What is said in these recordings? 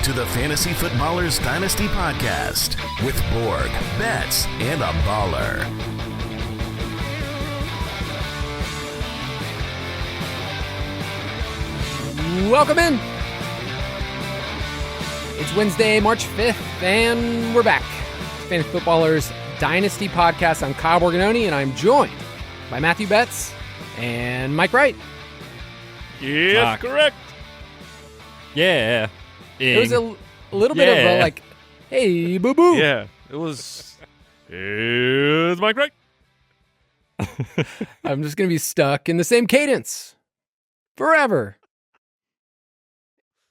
to the Fantasy Footballers Dynasty Podcast with Borg, Betz, and a baller. Welcome in. It's Wednesday, March 5th, and we're back. Fantasy Footballers Dynasty Podcast. I'm Kyle Borganoni, and I'm joined by Matthew Betz and Mike Wright. Yes, correct. Yeah. It was a little bit of a like, hey, boo-boo. Yeah, it was. It's Mike Wright. I'm just going to be stuck in the same cadence forever.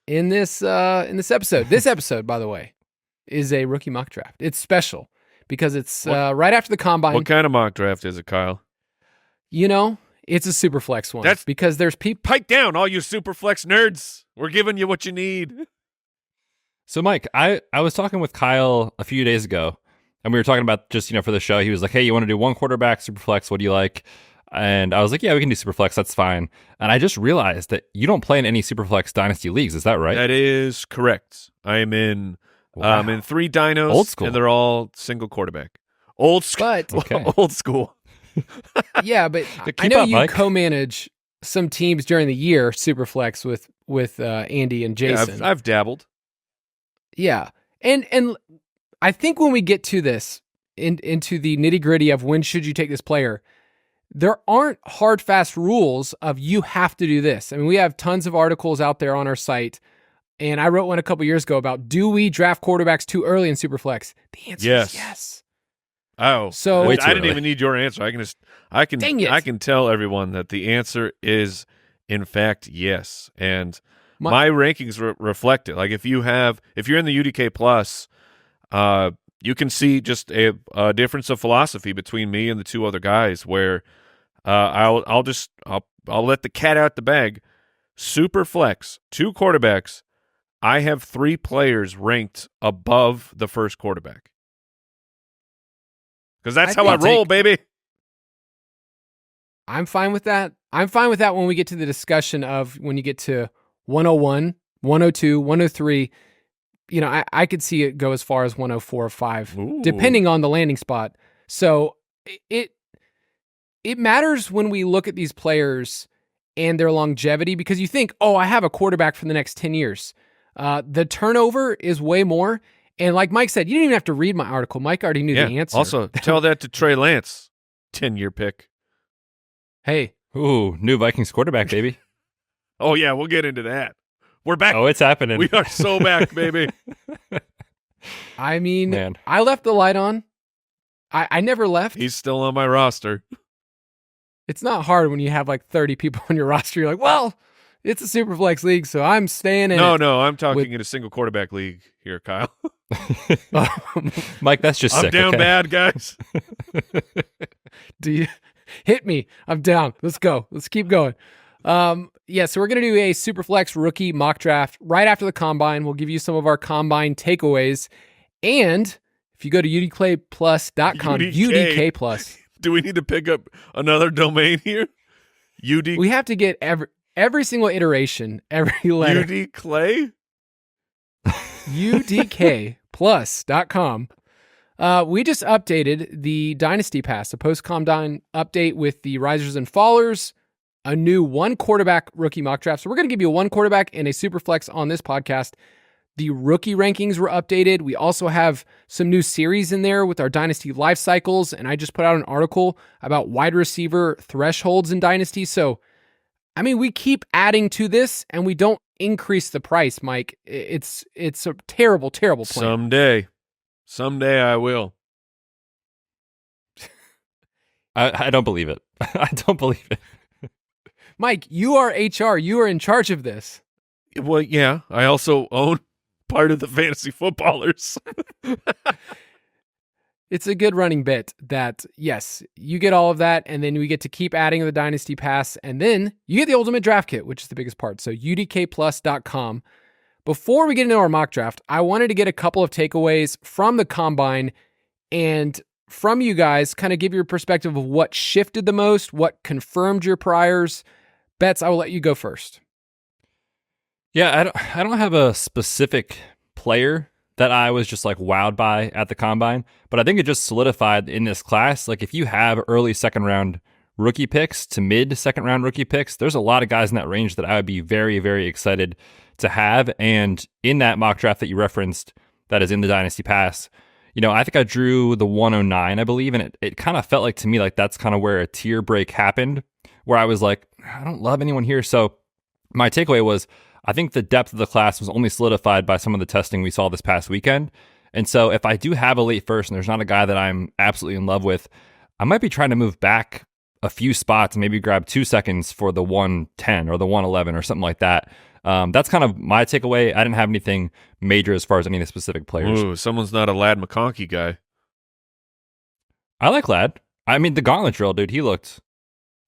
In this episode. This episode, by the way, is a rookie mock draft. It's special because it's right after the combine. What kind of mock draft is it, Kyle? You know, it's a Superflex one. That's because there's people. Pipe down, all you Superflex nerds. We're giving you what you need. So, Mike, I was talking with Kyle a few days ago, and we were talking about just, for the show. He was like, hey, you want to do one quarterback, Superflex? What do you like? And I was like, yeah, we can do Superflex. That's fine. And I just realized that you don't play in any Superflex Dynasty leagues. Is that right? That is correct. I am in in 3 dynos. Old school. And they're all single quarterback. Old school. But Okay. Old school. yeah, but Keep I know up, you Mike. co-manage some teams during the year, Superflex with Andy and Jason. Yeah, I've dabbled. Yeah. And I think when we get to this, into the nitty-gritty of when should you take this player, there aren't hard, fast rules of you have to do this. I mean, we have tons of articles out there on our site, and I wrote one a couple years ago about, do we draft quarterbacks too early in Superflex? The answer is yes. Oh, So- I Way too didn't early. even need your answer. I can tell everyone that the answer is, in fact, yes. And my rankings reflect it. Like if you're in the UDK plus, you can see just a difference of philosophy between me and the 2 other guys. Where I'll let the cat out the bag. Superflex, 2 quarterbacks. I have 3 players ranked above the first quarterback. Because that's how I roll, baby. I'm fine with that. I'm fine with that when we get to the discussion of when you get to 101, 102, 103. I could see it go as far as 104 or 5, Ooh. depending on the landing spot. So it matters when we look at these players and their longevity, because you think, oh, I have a quarterback for the next 10 years. The turnover is way more. And like Mike said, you didn't even have to read my article. Mike already knew the answer. Also, tell that to Trey Lance, 10-year pick. Hey, Ooh, new Vikings quarterback, baby. Oh, yeah, we'll get into that. We're back. Oh, it's happening. We are so back, baby. I mean, Man. I left the light on. I never left. He's still on my roster. It's not hard when you have like 30 people on your roster. You're like, well, it's a Superflex league, so I'm staying in it. No, I'm talking in a single quarterback league here, Kyle. Mike, that's just I'm sick. down okay? bad, guys. Do you hit me? I'm down. Let's go. Let's keep going. So we're going to do a Superflex rookie mock draft right after the combine. We'll give you some of our combine takeaways. And if you go to udkplus.com, UDK Plus. Do we need to pick up another domain here? UD We have to get every single iteration, every letter. UD Clay? udkplus.com. We just updated the Dynasty Pass, a post-combine update with the risers and fallers, a new 1 quarterback rookie mock draft. So we're going to give you a 1 quarterback and a Superflex on this podcast. The rookie rankings were updated. We also have some new series in there with our Dynasty life cycles, and I just put out an article about wide receiver thresholds in Dynasty. So, I mean, we keep adding to this, and we don't increase the price, Mike. It's a terrible, terrible plan. Someday I will. I don't believe it. I don't believe it. Mike, you are HR. You are in charge of this. Well, yeah. I also own part of the Fantasy Footballers. It's a good running bit that, yes, you get all of that, and then we get to keep adding the Dynasty Pass, and then you get the Ultimate Draft Kit, which is the biggest part. So udkplus.com. Before we get into our mock draft, I wanted to get a couple of takeaways from the combine and from you guys, kind of give your perspective of what shifted the most, what confirmed your priors. Betz, I will let you go first. Yeah, I don't have a specific player that I was just like wowed by at the combine, but I think it just solidified in this class. Like if you have early second round rookie picks to mid second round rookie picks, there's a lot of guys in that range that I would be very, very excited to have. And in that mock draft that you referenced, that is in the Dynasty Pass, I think I drew the 109, I believe, and it kind of felt like to me like that's kind of where a tier break happened, where I was like, I don't love anyone here. So my takeaway was, I think the depth of the class was only solidified by some of the testing we saw this past weekend. And so if I do have a late first and there's not a guy that I'm absolutely in love with, I might be trying to move back a few spots and maybe grab 2 seconds for the 110 or the 111 or something like that. That's kind of my takeaway. I didn't have anything major as far as any of the specific players. Ooh, someone's not a Ladd McConkey guy. I like Ladd. I mean, the gauntlet drill, dude, he looked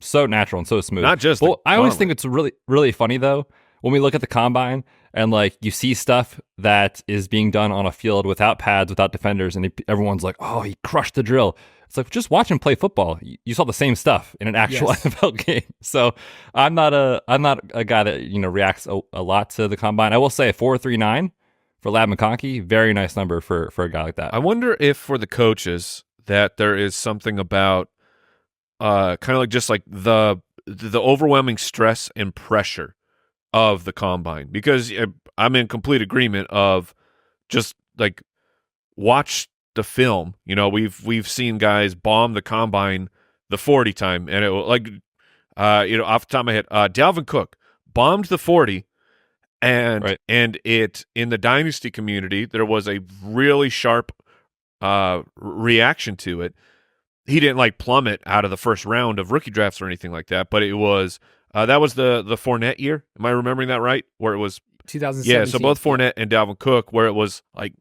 so natural and so smooth. Not just I always think it's really, really funny, though, when we look at the combine and like you see stuff that is being done on a field without pads, without defenders, and everyone's like, oh, he crushed the drill. It's like, just watch him play football. You saw the same stuff in an actual NFL game. So I'm not a guy that reacts a lot to the combine. I will say 4.39 for Ladd McConkey, very nice number for a guy like that. I wonder if for the coaches that there is something about kind of like just like the overwhelming stress and pressure of the combine, because I'm in complete agreement of just like watch the film. We've seen guys bomb the combine the 40 time, and it like off the top of my head, Dalvin Cook bombed the 40, and right. and it in the Dynasty community there was a really sharp reaction to it. He didn't like plummet out of the first round of rookie drafts or anything like that, but it was that was the Fournette year. Am I remembering that right? Where it was 2017. Yeah, so both Fournette and Dalvin Cook, where it was like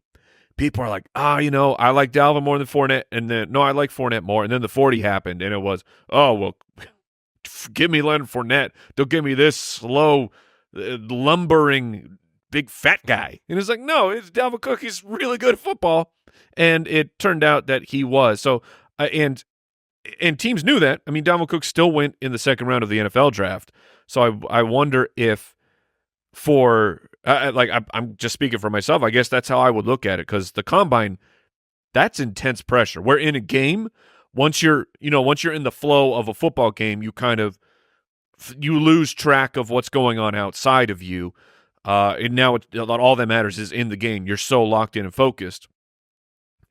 people are like, I like Dalvin more than Fournette, and then no, I like Fournette more, and then the 40 happened, and it was, oh well, give me Leonard Fournette. Don't give me this slow, lumbering, big fat guy. And it's like, no, it's Dalvin Cook. He's really good at football, and it turned out that he was. So and teams knew that. I mean, Dalvin Cook still went in the second round of the NFL draft. So I wonder if I'm just speaking for myself. I guess that's how I would look at it, because the combine, that's intense pressure. Where in a game, once you're in the flow of a football game, you lose track of what's going on outside of you. And now all that matters is in the game. You're so locked in and focused,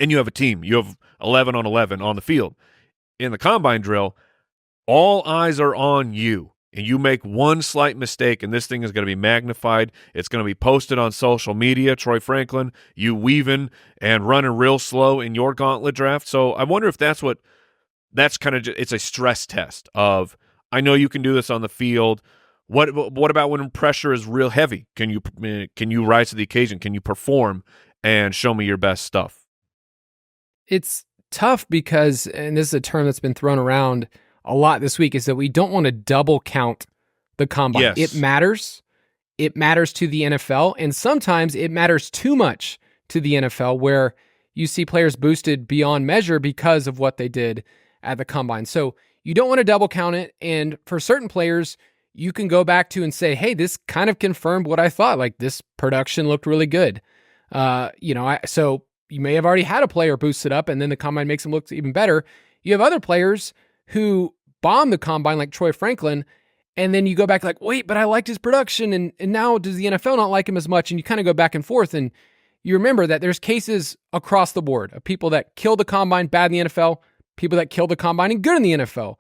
and you have a team. You have 11 on 11 on the field. In the combine drill, all eyes are on you, and you make one slight mistake, and this thing is going to be magnified. It's going to be posted on social media. Troy Franklin, you weaving and running real slow in your gauntlet draft. So I wonder if that's kind of it's a stress test of, I know you can do this on the field. What about when pressure is real heavy? Can you rise to the occasion? Can you perform and show me your best stuff? It's tough because, and this is a term that's been thrown around a lot this week, is that we don't want to double count the combine. Yes. It matters. It matters to the NFL, and sometimes it matters too much to the NFL, where you see players boosted beyond measure because of what they did at the combine. So you don't want to double count it, and for certain players, you can go back to and say, hey, this kind of confirmed what I thought. Like, this production looked really good. So you may have already had a player boosted up, and then the combine makes them look even better. You have other players who bomb the combine, like Troy Franklin, and then you go back like, wait, but I liked his production, and now does the NFL not like him as much? And you kind of go back and forth, and you remember that there's cases across the board of people that killed the combine bad in the NFL, people that killed the combine and good in the NFL,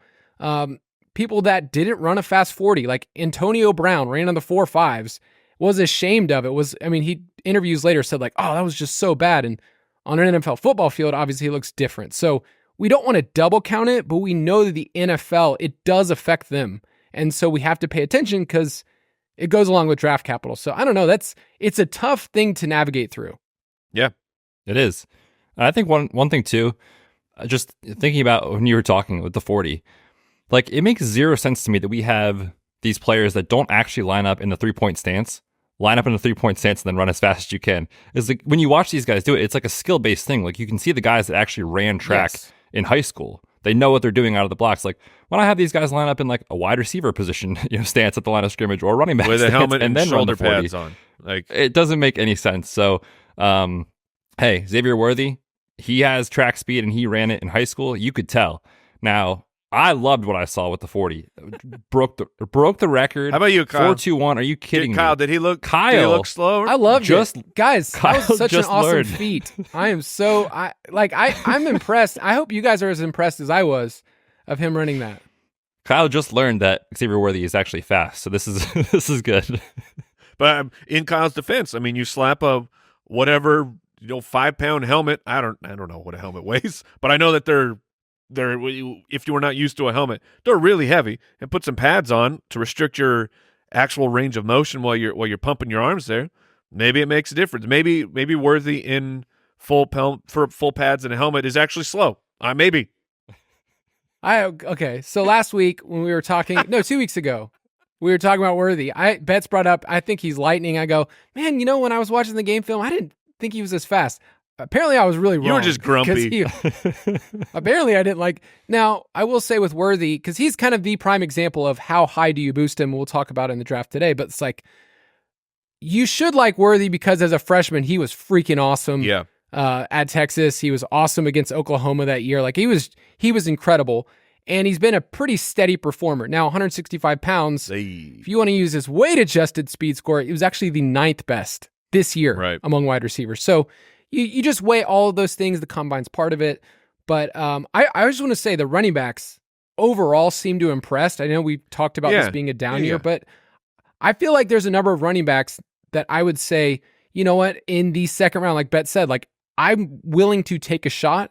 people that didn't run a fast 40, like Antonio Brown ran on the 4.5s, was ashamed of it. He interviews later said like, oh, that was just so bad. And on an NFL football field, obviously it looks different. So we don't want to double count it, but we know that the NFL, it does affect them. And so we have to pay attention because it goes along with draft capital. So I don't know. It's a tough thing to navigate through. Yeah, it is. I think one thing too, just thinking about when you were talking with the 40, like it makes zero sense to me that we have these players that don't actually line up in the 3-point stance, line up in a 3-point stance and then run as fast as you can. It's like when you watch these guys do it, it's like a skill-based thing. Like you can see the guys that actually ran track in high school. They know what they're doing out of the blocks. Like when I have these guys line up in like a wide receiver position, stance at the line of scrimmage, or running back with a helmet and and then shoulder run the 40, pads on, like it doesn't make any sense. So Hey, Xavier Worthy, he has track speed and he ran it in high school. You could tell. Now, I loved what I saw with the 40. Broke the record. How about you, Kyle? 4.21. Are you kidding me? Kyle, did he look slower? I loved it. Guys, Kyle that was such an awesome learned. feat. I'm impressed. I hope you guys are as impressed as I was of him running that. Kyle just learned that Xavier Worthy is actually fast, so this is this is good. But in Kyle's defense, I mean, you slap a whatever 5-pound helmet. I don't know what a helmet weighs, but I know that they're if you were not used to a helmet, they're really heavy, and put some pads on to restrict your actual range of motion while you're pumping your arms there. Maybe it makes a difference. Maybe Worthy in full pads and a helmet is actually slow. Maybe. Okay. So last week when we were talking, 2 weeks ago, we were talking about Worthy. Betz brought up, I think he's lightning. I go, man, when I was watching the game film, I didn't think he was as fast. Apparently I was really wrong. You were just grumpy. Apparently I didn't like. Now, I will say with Worthy, because he's kind of the prime example of how high do you boost him. We'll talk about it in the draft today, but it's like, you should like Worthy because as a freshman, he was freaking awesome. Yeah. At Texas, he was awesome against Oklahoma that year. Like he was incredible, and he's been a pretty steady performer. Now, 165 pounds, if you want to use his weight-adjusted speed score, it was actually the 9th best this year among wide receivers. So you just weigh all of those things. The combine's part of it. But I just want to say the running backs overall seem to impress. I know we've talked about this being a down year, but I feel like there's a number of running backs that I would say, you know what, in the second round, like Betz said, like I'm willing to take a shot.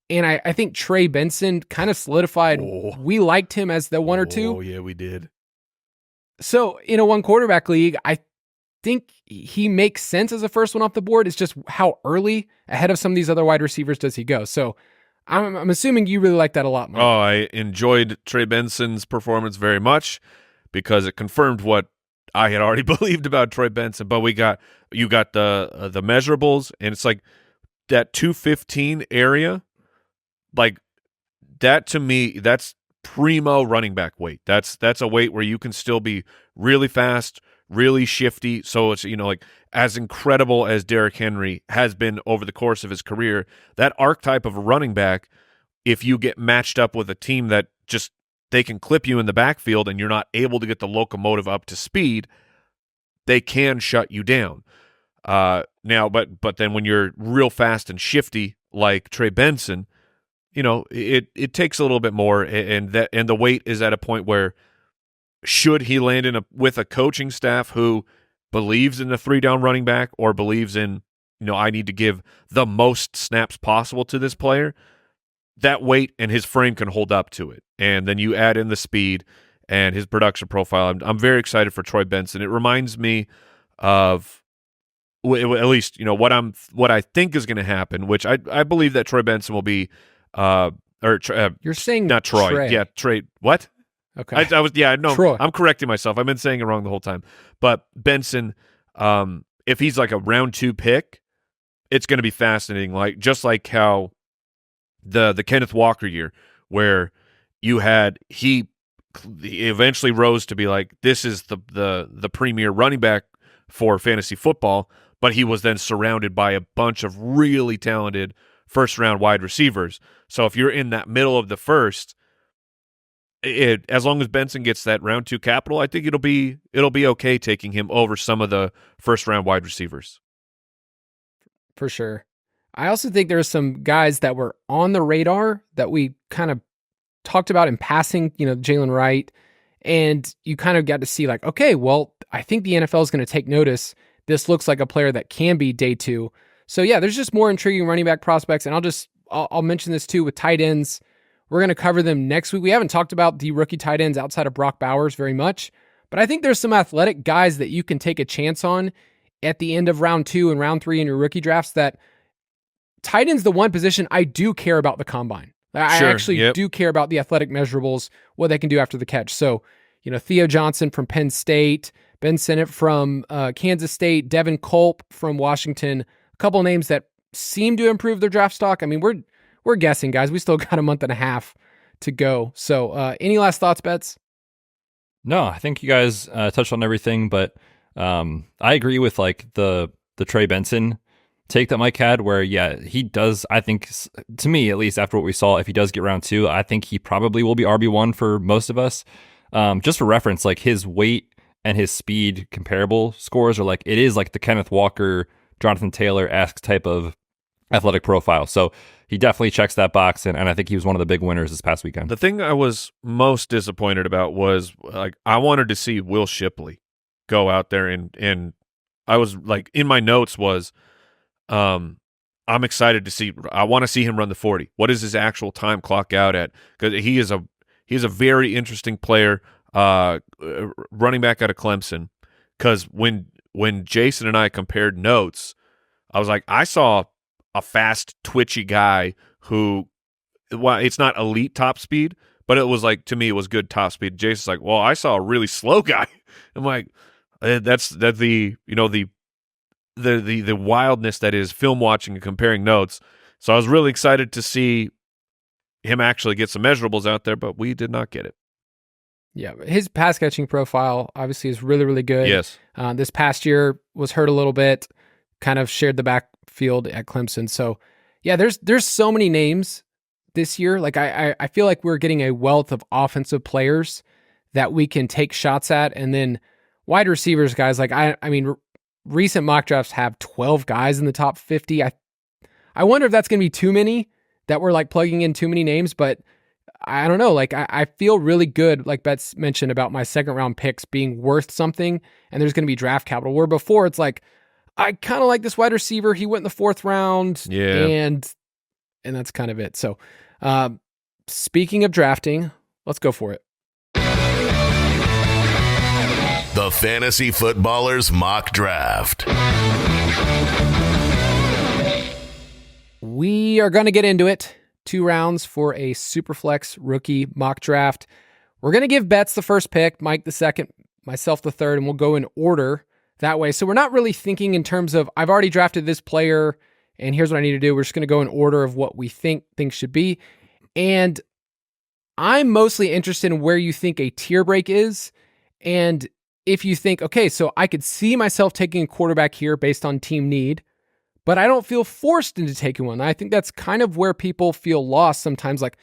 And I think Trey Benson kind of solidified. We liked him as the 1 or 2. Oh, yeah, we did. So in a 1 quarterback league, I think he makes sense as the first one off the board. It's just how early ahead of some of these other wide receivers does he go? So I'm assuming you really like that a lot, Mike. Oh, I enjoyed Trey Benson's performance very much because it confirmed what I had already believed about Trey Benson. But you got the measurables, and it's like that 215 area, like that to me, that's primo running back weight. That's a weight where you can still be really fast, really shifty. So it's, like as incredible as Derrick Henry has been over the course of his career, that archetype of a running back, if you get matched up with a team that just they can clip you in the backfield and you're not able to get the locomotive up to speed, they can shut you down. Now, but then when you're real fast and shifty like Trey Benson, it takes a little bit more, and the weight is at a point where should he land with a coaching staff who believes in the 3-down running back or believes in, I need to give the most snaps possible to this player, that weight and his frame can hold up to it. And then you add in the speed and his production profile. I'm very excited for Troy Benson. It reminds me of at least, what I think is going to happen, which I believe that Troy Benson will be you're saying not Troy. Trey. Yeah, Trey. What? Okay. Troy. I'm correcting myself. I've been saying it wrong the whole time. But Benson, if he's like a round 2 pick, it's going to be fascinating. Just like how the Kenneth Walker year, where he eventually rose to be like, this is the premier running back for fantasy football, but he was then surrounded by a bunch of really talented first-round wide receivers. So if you're in that middle of the first, as long as Benson gets that round 2 capital, I think it'll be okay taking him over some of the first-round wide receivers. For sure. I also think there's some guys that were on the radar that we kind of talked about in passing, Jalen Wright, and you kind of got to see like, okay, well, I think the NFL is going to take notice. This looks like a player that can be day 2. So yeah, there's just more intriguing running back prospects, and I'll mention this too with tight ends. We're going to cover them next week. We haven't talked about the rookie tight ends outside of Brock Bowers very much, but I think there's some athletic guys that you can take a chance on at the end of round 2 and round 3 in your rookie drafts. That tight end's the one position I do care about the combine. I actually do care about the athletic measurables, what they can do after the catch. So, Theo Johnson from Penn State, Ben Sinnott from Kansas State, Devin Culp from Washington, a couple names that seem to improve their draft stock. I mean, we're guessing, guys. We still got a month and a half to go. So any last thoughts, Betz? No, I think you guys touched on everything, but I agree with like the Trey Benson take that Mike had where, he does, I think, to me, at least after what we saw, if he does get round 2, I think he probably will be RB1 for most of us. Just for reference, like his weight and his speed comparable scores are like, it is like the Kenneth Walker, Jonathan Taylor-esque type of athletic profile. So he definitely checks that box, and I think he was one of the big winners this past weekend. The thing I was most disappointed about was, like, I wanted to see Will Shipley go out there, and I was like, in my notes was, I'm excited to see. I want to see him run the 40. What is his actual time clock out at? Because he is a very interesting player, running back out of Clemson. Because when Jason and I compared notes, I was like, I saw a fast, twitchy guy who, well, it's not elite top speed, but it was like, to me, it was good top speed. Jason's like, well, I saw a really slow guy. I'm like, that's the wildness that is film watching and comparing notes. So I was really excited to see him actually get some measurables out there, but we did not get it. Yeah, his pass catching profile obviously is really, really good. Yes. This past year was hurt a little bit, kind of shared the backfield at Clemson. So yeah, there's so many names this year. Like I feel like we're getting a wealth of offensive players that we can take shots at, and then wide receivers, guys. Like I mean, recent mock drafts have 12 guys in the top 50. I wonder if that's going to be too many, that we're like plugging in too many names, but I don't know. Like I feel really good, like Betz mentioned, about my second round picks being worth something, and there's going to be draft capital, where before it's like, I kind of like this wide receiver. He went in the 4th round, and that's kind of it. So speaking of drafting, let's go for it. The Fantasy Footballers Mock Draft. We are going to get into it. 2 rounds for a Superflex rookie mock draft. We're going to give Betz the first pick, Mike the second, myself the third, and we'll go in order that way. So we're not really thinking in terms of, I've already drafted this player, and here's what I need to do. We're just going to go in order of what we think things should be. And I'm mostly interested in where you think a tier break is. And if you think, okay, so I could see myself taking a quarterback here based on team need, but I don't feel forced into taking one. I think that's kind of where people feel lost sometimes. Like,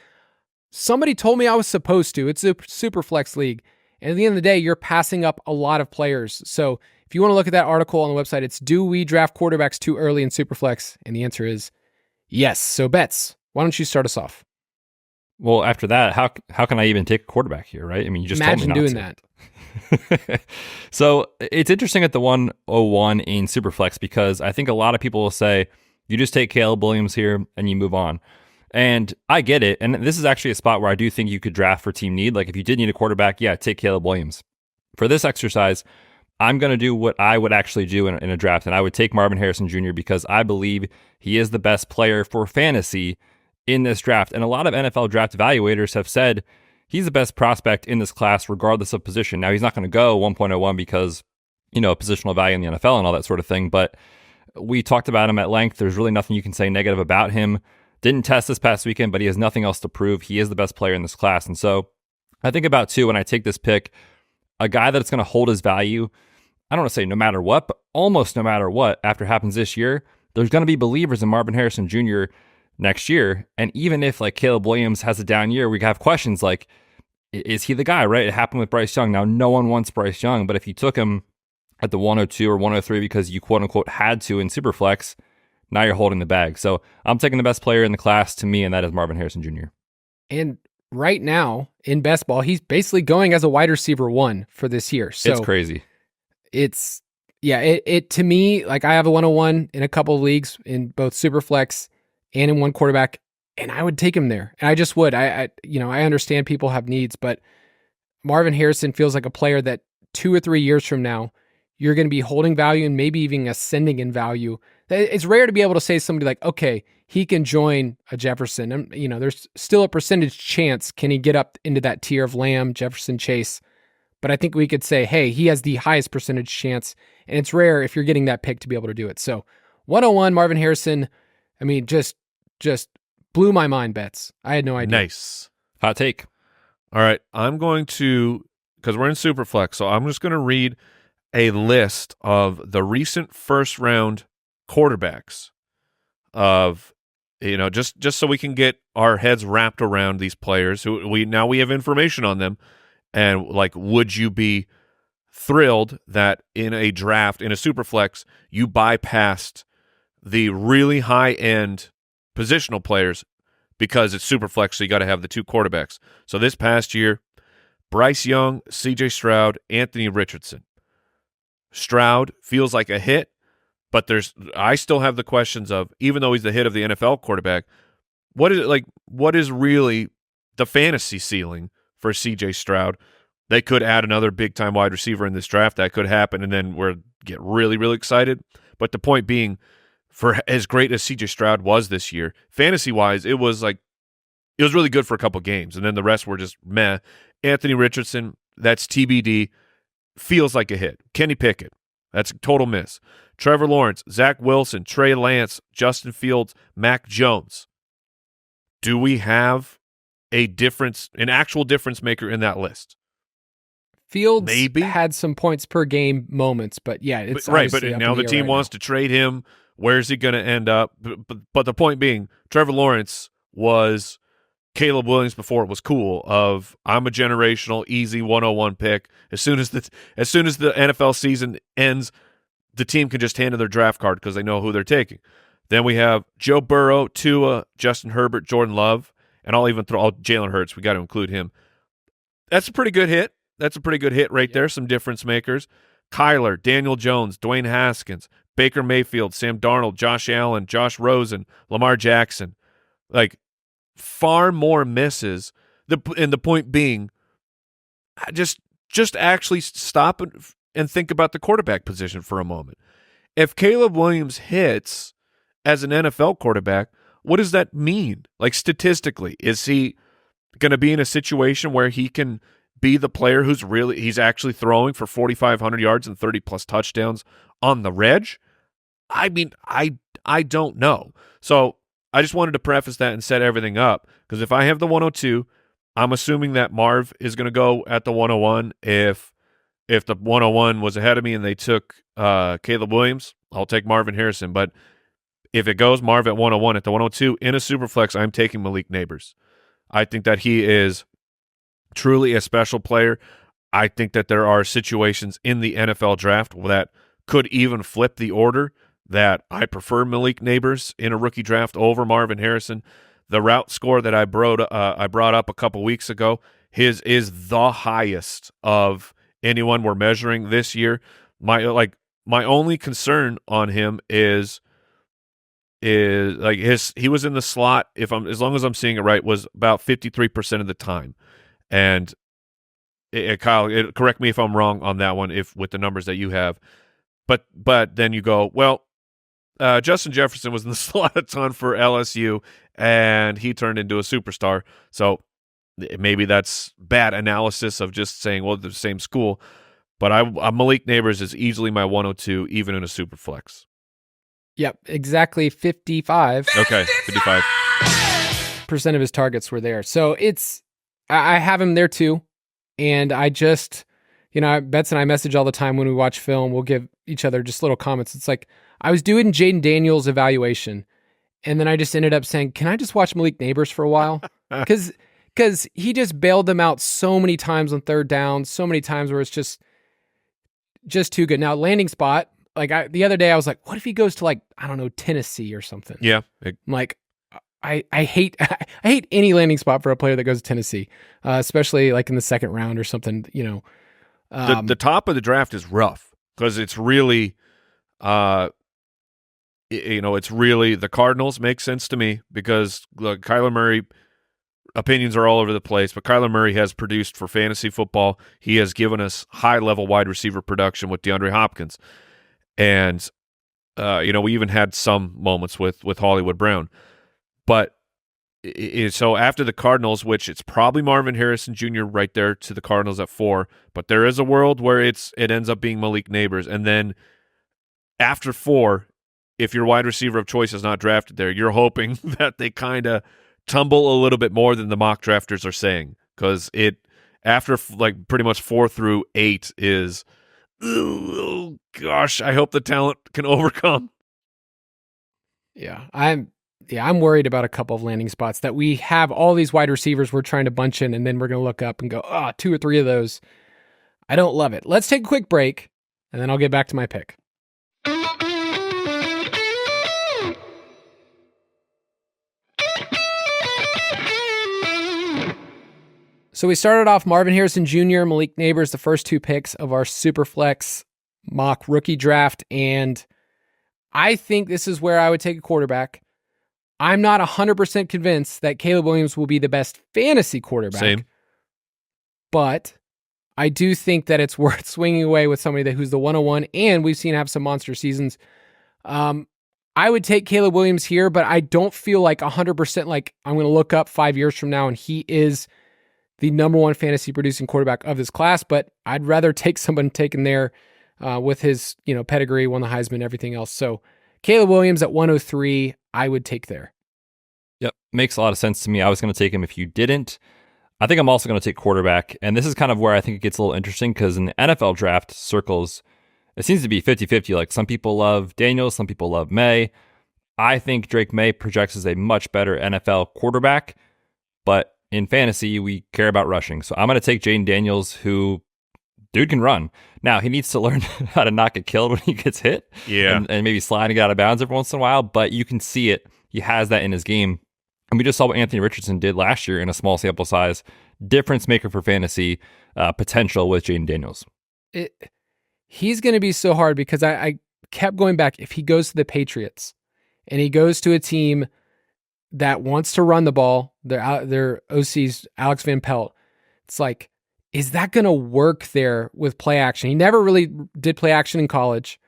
somebody told me I was supposed to. It's a super flex league. And at the end of the day, you're passing up a lot of players. So if you want to look at that article on the website, it's Do We Draft Quarterbacks Too Early in Superflex? And the answer is yes. So Betz, why don't you start us off? Well, after that, how can I even take a quarterback here, right? I mean, you just Imagine told me not doing to. That. So it's interesting at the 101 in Superflex, because I think a lot of people will say, you just take Caleb Williams here and you move on. And I get it. And this is actually a spot where I do think you could draft for team need. Like if you did need a quarterback, take Caleb Williams. For this exercise, I'm going to do what I would actually do in a draft. And I would take Marvin Harrison Jr. because I believe he is the best player for fantasy in this draft. And a lot of NFL draft evaluators have said he's the best prospect in this class, regardless of position. Now, he's not going to go 1.01 because, positional value in the NFL and all that sort of thing. But we talked about him at length. There's really nothing you can say negative about him. Didn't test this past weekend, but he has nothing else to prove. He is the best player in this class. And so I think about, too, when I take this pick, a guy that's going to hold his value, I don't want to say no matter what, but almost no matter what after happens this year, there's going to be believers in Marvin Harrison Jr. next year. And even if like Caleb Williams has a down year, we have questions like, is he the guy, right? It happened with Bryce Young. Now, no one wants Bryce Young, but if you took him at the 102 or 103 because you quote unquote had to in Superflex, now you're holding the bag. So I'm taking the best player in the class to me, and that is Marvin Harrison Jr. And right now in best ball, he's basically going as a wide receiver 1 for this year. So it's crazy. It's it to me, like I have a 101 in a couple of leagues in both Superflex and in one quarterback, and I would take him there. And I just would. I understand people have needs, but Marvin Harrison feels like a player that 2 or 3 years from now, you're going to be holding value and maybe even ascending in value. It's rare to be able to say somebody like, okay, he can join a Jefferson. And, there's still a percentage chance. Can he get up into that tier of Lamb, Jefferson, Chase? But I think we could say, hey, he has the highest percentage chance. And it's rare if you're getting that pick to be able to do it. So 101, Marvin Harrison, I mean, just blew my mind, Betz. I had no idea. Nice. Hot take. All right. I'm going to, because we're in Superflex, so I'm just going to read a list of the recent first round quarterbacks of, just so we can get our heads wrapped around these players who we have information on them. And like, would you be thrilled that in a draft, in a Superflex, you bypassed the really high-end positional players because it's Superflex, so you got to have the 2 quarterbacks. So this past year, Bryce Young, C.J. Stroud, Anthony Richardson. Stroud feels like a hit, but I still have the questions of, even though he's the hit of the NFL quarterback, what is really the fantasy ceiling for C.J. Stroud? They could add another big-time wide receiver in this draft. That could happen, and then we'll get really, really excited. But the point being, for as great as C.J. Stroud was this year, fantasy-wise, it was really good for a couple games, and then the rest were just meh. Anthony Richardson, that's TBD, feels like a hit. Kenny Pickett, that's a total miss. Trevor Lawrence, Zach Wilson, Trey Lance, Justin Fields, Mac Jones. Do we have an actual difference maker in that list? Fields maybe had some points per game moments, but yeah, it's right. But now the team wants to trade him. Where's he going to end up? But the point being, Trevor Lawrence was Caleb Williams before it was cool. I'm a generational, easy 101 pick. As soon as the NFL season ends, the team can just hand in their draft card because they know who they're taking. Then we have Joe Burrow, Tua, Justin Herbert, Jordan Love, and I'll even throw Jalen Hurts. We got to include him. That's a pretty good hit. Right there. Some difference makers. Kyler, Daniel Jones, Dwayne Haskins, Baker Mayfield, Sam Darnold, Josh Allen, Josh Rosen, Lamar Jackson. Like, far more misses. And the point being, just actually stop and think about the quarterback position for a moment. If Caleb Williams hits as an NFL quarterback, what does that mean? Like, statistically, is he going to be in a situation where he can be the player he's actually throwing for 4,500 yards and 30-plus touchdowns on the reg? I mean, I don't know. So I just wanted to preface that and set everything up, because if I have the 102, I'm assuming that Marv is going to go at the 101. If the 101 was ahead of me and they took Caleb Williams, I'll take Marvin Harrison. But if it goes Marv at 101, at the 102 in a Superflex, I'm taking Malik Neighbors. I think that he is truly a special player. I think that there are situations in the NFL draft that could even flip the order, that I prefer Malik Neighbors in a rookie draft over Marvin Harrison. The route score that I brought up a couple weeks ago, his is the highest of anyone we're measuring this year. My only concern on him is like he was in the slot, as long as I'm seeing it right, was about 53% of the time. And Kyle, correct me if I'm wrong on that one, with the numbers that you have. But then you go, well, Justin Jefferson was in the slot a ton for LSU, and he turned into a superstar. So maybe that's bad analysis of just saying, well, they're the same school. But Malik Neighbors is easily my 102, even in a Superflex. Yep, exactly 55. Okay, 55% of his targets were there. So I have him there too. And I just, Betz and I message all the time when we watch film. We'll give each other just little comments. It's like, I was doing Jaden Daniels' evaluation, and then I just ended up saying, can I just watch Malik Neighbors for a while? Because he just bailed them out so many times on third down, so many times where it's just too good. Now, landing spot, the other day I was like, what if he goes to Tennessee or something? Yeah. I'm like, I hate any landing spot for a player that goes to Tennessee, especially in the second round or something. The top of the draft is rough because it's really, it's really the Cardinals make sense to me because Kyler Murray. Opinions are all over the place, but Kyler Murray has produced for fantasy football. He has given us high-level wide receiver production with DeAndre Hopkins, and we even had some moments with Hollywood Brown. But so after the Cardinals, which it's probably Marvin Harrison Jr. right there to the Cardinals at 4, but there is a world where it ends up being Malik Neighbors. And then after 4, if your wide receiver of choice is not drafted there, you're hoping that they kind of tumble a little bit more than the mock drafters are saying, because after pretty much 4 through 8 is, oh gosh, I hope the talent can overcome. Yeah, I'm worried about a couple of landing spots that we have all these wide receivers we're trying to bunch in, and then we're going to look up and go, 2 or 3 of those. I don't love it. Let's take a quick break, and then I'll get back to my pick. So we started off Marvin Harrison Jr., Malik Neighbors, the first 2 picks of our Superflex mock rookie draft, and I think this is where I would take a quarterback. I'm not 100% convinced that Caleb Williams will be the best fantasy quarterback. Same. But I do think that it's worth swinging away with somebody who's the 101, and we've seen have some monster seasons. I would take Caleb Williams here, but I don't feel like 100% like I'm going to look up 5 years from now and he is the number 1 fantasy producing quarterback of this class, but I'd rather take someone taken there with his pedigree, won the Heisman, everything else. So Caleb Williams at 103, I would take there. Yep, makes a lot of sense to me. I was going to take him if you didn't. I think I'm also going to take quarterback, and this is kind of where I think it gets a little interesting because in the NFL draft circles, it seems to be 50-50. Like some people love Daniels, some people love May. I think Drake May projects as a much better NFL quarterback, but in fantasy, we care about rushing. So I'm going to take Jaden Daniels, who dude can run. Now, he needs to learn how to not get killed when he gets hit. Yeah. And maybe slide and get out of bounds every once in a while, but you can see it. He has that in his game. And we just saw what Anthony Richardson did last year in a small sample size. Difference maker for fantasy potential with Jaden Daniels. He's going to be so hard because I kept going back. If he goes to the Patriots and he goes to a team that wants to run the ball, their OC's Alex Van Pelt, it's like, is that going to work there with play action? He never really did play action in college,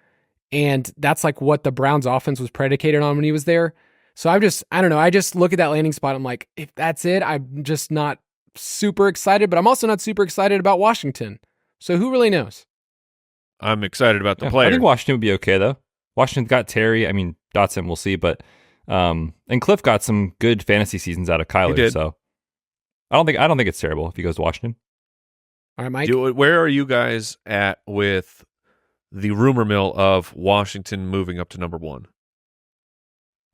and that's like what the Browns offense was predicated on when he was there. So I don't know. I just look at that landing spot. I'm like, if that's it, I'm just not super excited, but I'm also not super excited about Washington. So who really knows? I'm excited about the player. I think Washington would be okay though. Washington got Terry. I mean, Dotson, we'll see, but and Cliff got some good fantasy seasons out of Kyler. So I don't think it's terrible if he goes to Washington. All right, Mike. Where are you guys at with the rumor mill of Washington moving up to number 1?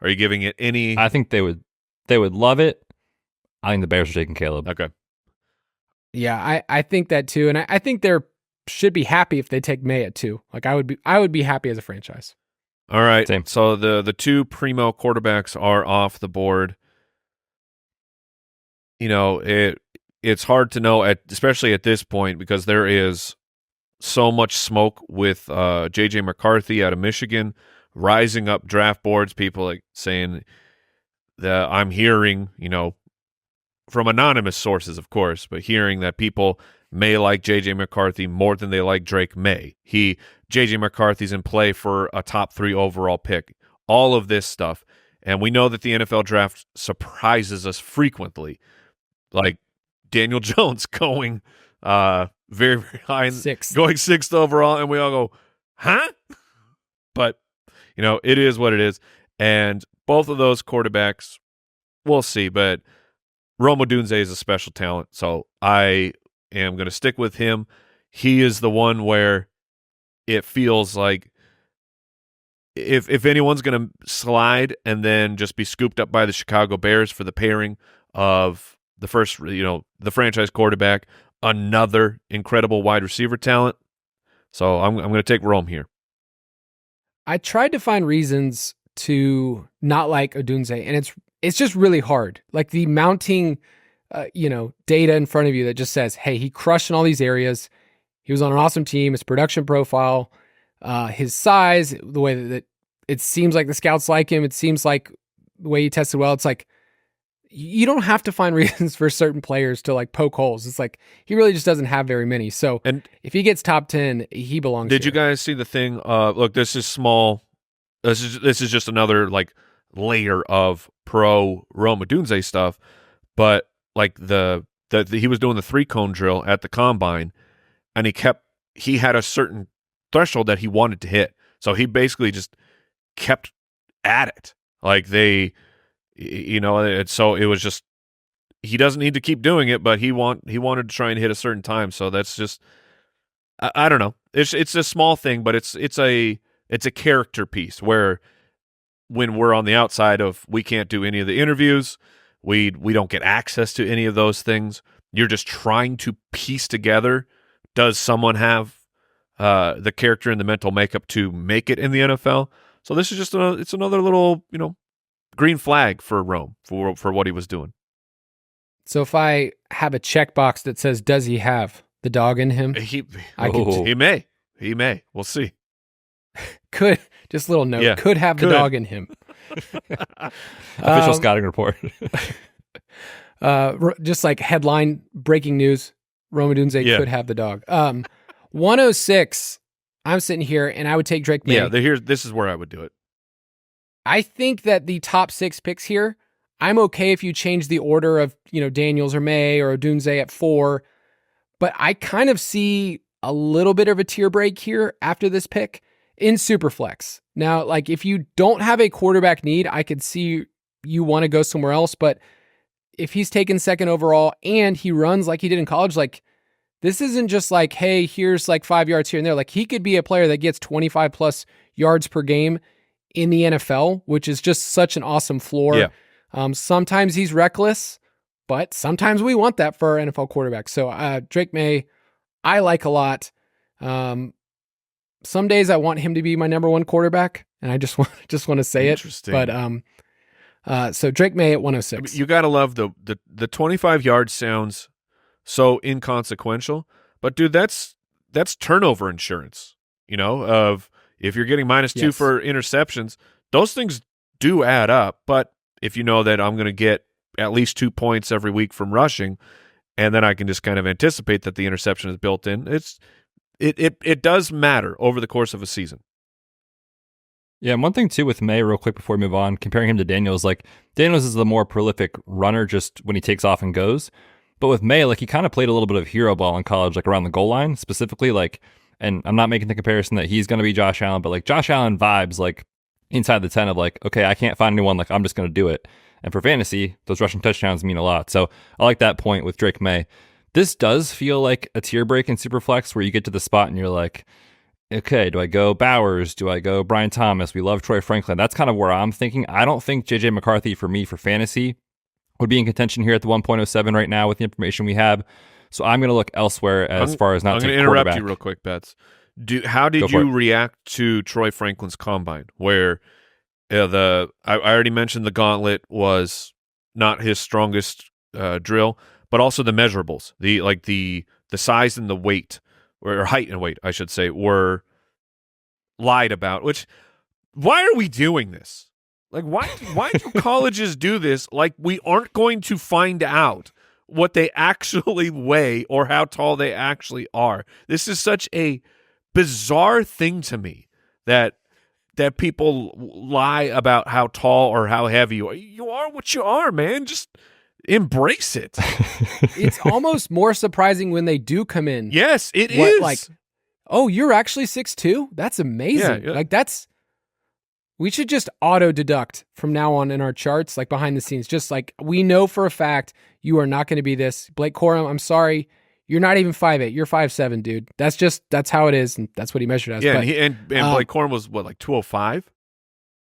Are you giving it any? I think they would love it. I think the Bears are taking Caleb. Okay. Yeah, I think that too, and I think they're should be happy if they take May at 2. Like I would be happy as a franchise. All right. Same. So the 2 primo quarterbacks are off the board. It's hard to know especially at this point because there is so much smoke with JJ McCarthy out of Michigan rising up draft boards. People like saying that I'm hearing, from anonymous sources, of course, but hearing that people may like JJ McCarthy more than they like Drake May. JJ McCarthy's in play for a top 3 overall pick. All of this stuff. And we know that the NFL draft surprises us frequently. Like Daniel Jones going very, very high. Going 6th overall, and we all go, huh? But, it is what it is. And both of those quarterbacks, we'll see. But Rome Odunze is a special talent, so I am going to stick with him. He is the one where it feels like if anyone's going to slide and then just be scooped up by the Chicago Bears for the pairing of the first, the franchise quarterback, another incredible wide receiver talent. So I'm going to take Rome here. I tried to find reasons to not like Odunze, and it's just really hard. Like the mounting, data in front of you that just says, hey, he crushed in all these areas. He was on an awesome team. His production profile, his size, the way that it seems like the scouts like him. It seems like the way he tested well. It's like you don't have to find reasons for certain players to like poke holes. It's like he really just doesn't have very many. So if he gets top 10, he belongs. Did you guys see the thing? Look, this is small. This is just another like layer of pro Rome Odunze stuff, but like he was doing the 3-cone drill at the combine, and he had a certain threshold that he wanted to hit, so he basically just kept at it. Like so it was just he doesn't need to keep doing it, but he wanted to try and hit a certain time. So that's just I don't know. It's a small thing, but it's a character piece where when we're on the outside of, we can't do any of the interviews, we don't get access to any of those things. You're just trying to piece together, does someone have the character and the mental makeup to make it in the NFL? So this is just it's another little, green flag for Rome for what he was doing. So if I have a checkbox that says, does he have the dog in him? He may. We'll see. Could, just a little note, could have the dog in him. Official scouting report. Just like headline breaking news, Rome Odunze could have the dog. 106, I'm sitting here and I would take Drake May. Yeah, this is where I would do it. I think that the top 6 picks here, I'm okay if you change the order of, Daniels or May or Odunze at 4, but I kind of see a little bit of a tier break here after this pick in Superflex. Now, like if you don't have a quarterback need, I could see you want to go somewhere else, but if he's taken 2nd overall and he runs like he did in college, like this isn't just like, hey, here's like 5 yards here and there. Like he could be a player that gets 25 plus yards per game in the NFL, which is just such an awesome floor. Yeah. Sometimes he's reckless, but sometimes we want that for our NFL quarterback. So Drake May, I like a lot. Some days I want him to be my number 1 quarterback, and I just want to say it. But so Drake May at 106. I mean, you gotta love the 25 yards sounds so inconsequential, but dude, that's turnover insurance. Of if you're getting -2 for interceptions, those things do add up. But if you know that I'm going to get at least 2 points every week from rushing, and then I can just kind of anticipate that the interception is built in, it does matter over the course of a season. Yeah, and one thing too with May, real quick before we move on, comparing him to Daniels, like Daniels is the more prolific runner just when he takes off and goes. But with May, like he kind of played a little bit of hero ball in college, like around the goal line specifically, like, and I'm not making the comparison that he's going to be Josh Allen, but like Josh Allen vibes, like inside the 10 of like, okay, I can't find anyone, like I'm just going to do it. And for fantasy, those rushing touchdowns mean a lot. So I like that point with Drake May. This does feel like a tier break in Superflex where you get to the spot and you're like, okay, do I go Bowers? Do I go Brian Thomas? We love Troy Franklin. That's kind of where I'm thinking. I don't think JJ McCarthy for me for fantasy would be in contention here at the 1.07 right now with the information we have. So I'm going to look elsewhere as far as not taking quarterback. I'm going to interrupt you real quick, Betz. How did you react to Troy Franklin's combine, where I already mentioned the gauntlet was not his strongest drill, but also the measurables, the size and the weight, or height and weight, I should say, were lied about. Which, why are we doing this? Like, why do colleges do this? Like, we aren't going to find out what they actually weigh or how tall they actually are. This is such a bizarre thing to me that people lie about how tall or how heavy you are. You are what you are, man. Just embrace it. It's almost more surprising when they do come in. Yes, it is. Like, oh, you're actually 6'2"? That's amazing. Yeah. Like we should just auto deduct from now on in our charts, like behind the scenes. Just like we know for a fact you are not going to be this. Blake Corum, I'm sorry. You're not even 5'8". You're 5'7", dude. That's how it is, and that's what he measured as. Yeah, but, and Blake Corum was what, like 205?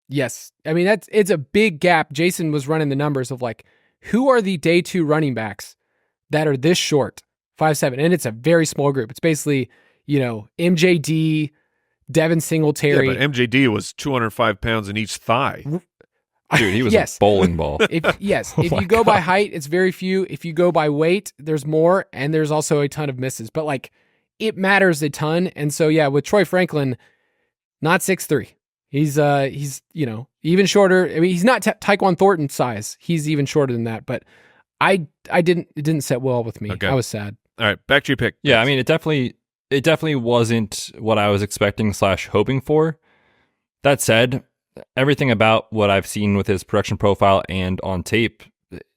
Yes. I mean, it's a big gap. Jason was running the numbers of like, who are the day 2 running backs that are this short, 5'7"? And it's a very small group. It's basically, MJD, Devin Singletary. Yeah, but MJD was 205 pounds in each thigh. Dude, he was a bowling ball. If you go by height, it's very few. If you go by weight, there's more, and there's also a ton of misses. But like, it matters a ton. And so yeah, with Troy Franklin, not 6'3". He's even shorter. I mean, he's not Tyquan Thornton size. He's even shorter than that. But it didn't set well with me. Okay. I was sad. All right, back to your pick. Yeah, I mean, it definitely wasn't what I was expecting / hoping for. That said, everything about what I've seen with his production profile and on tape,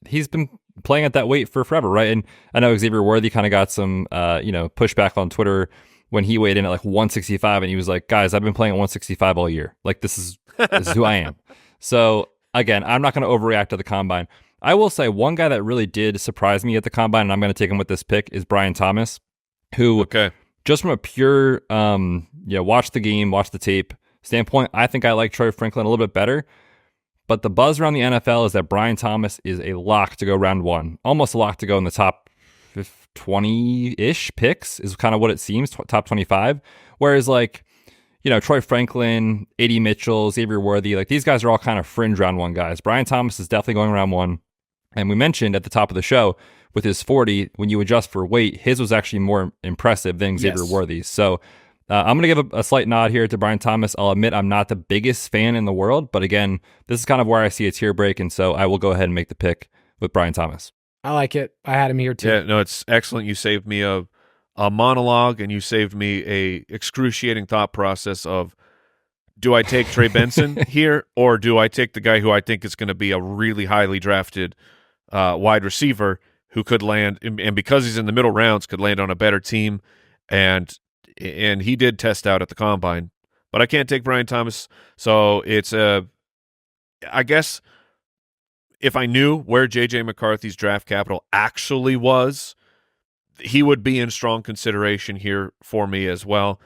he's been playing at that weight for forever, right? And I know Xavier Worthy kind of got some, pushback on Twitter when he weighed in at like 165, and he was like, guys, I've been playing at 165 all year. Like, this is who I am. So again, I'm not going to overreact to the combine. I will say one guy that really did surprise me at the combine, and I'm going to take him with this pick, is Brian Thomas, who just from a pure, watch the game, watch the tape standpoint, I think I like Troy Franklin a little bit better. But the buzz around the NFL is that Brian Thomas is a lock to go round 1, almost a lock to go in the top 20-ish picks is kind of what it seems, top 25. Whereas like, Troy Franklin, A.D. Mitchell, Xavier Worthy, like these guys are all kind of fringe round 1 guys. Brian Thomas is definitely going round 1. And we mentioned at the top of the show with his 40, when you adjust for weight, his was actually more impressive than Xavier Worthy's. So I'm going to give a slight nod here to Brian Thomas. I'll admit I'm not the biggest fan in the world, but again, this is kind of where I see a tier break, and so I will go ahead and make the pick with Brian Thomas. I like it. I had him here too. Yeah, no, it's excellent. You saved me a monologue, and you saved me a excruciating thought process of, do I take Trey Benson here, or do I take the guy who I think is going to be a really highly drafted wide receiver who could land, and because he's in the middle rounds, could land on a better team, and he did test out at the combine, but I can't take Brian Thomas. So it's I guess if I knew where J.J. McCarthy's draft capital actually was, he would be in strong consideration here for me as well.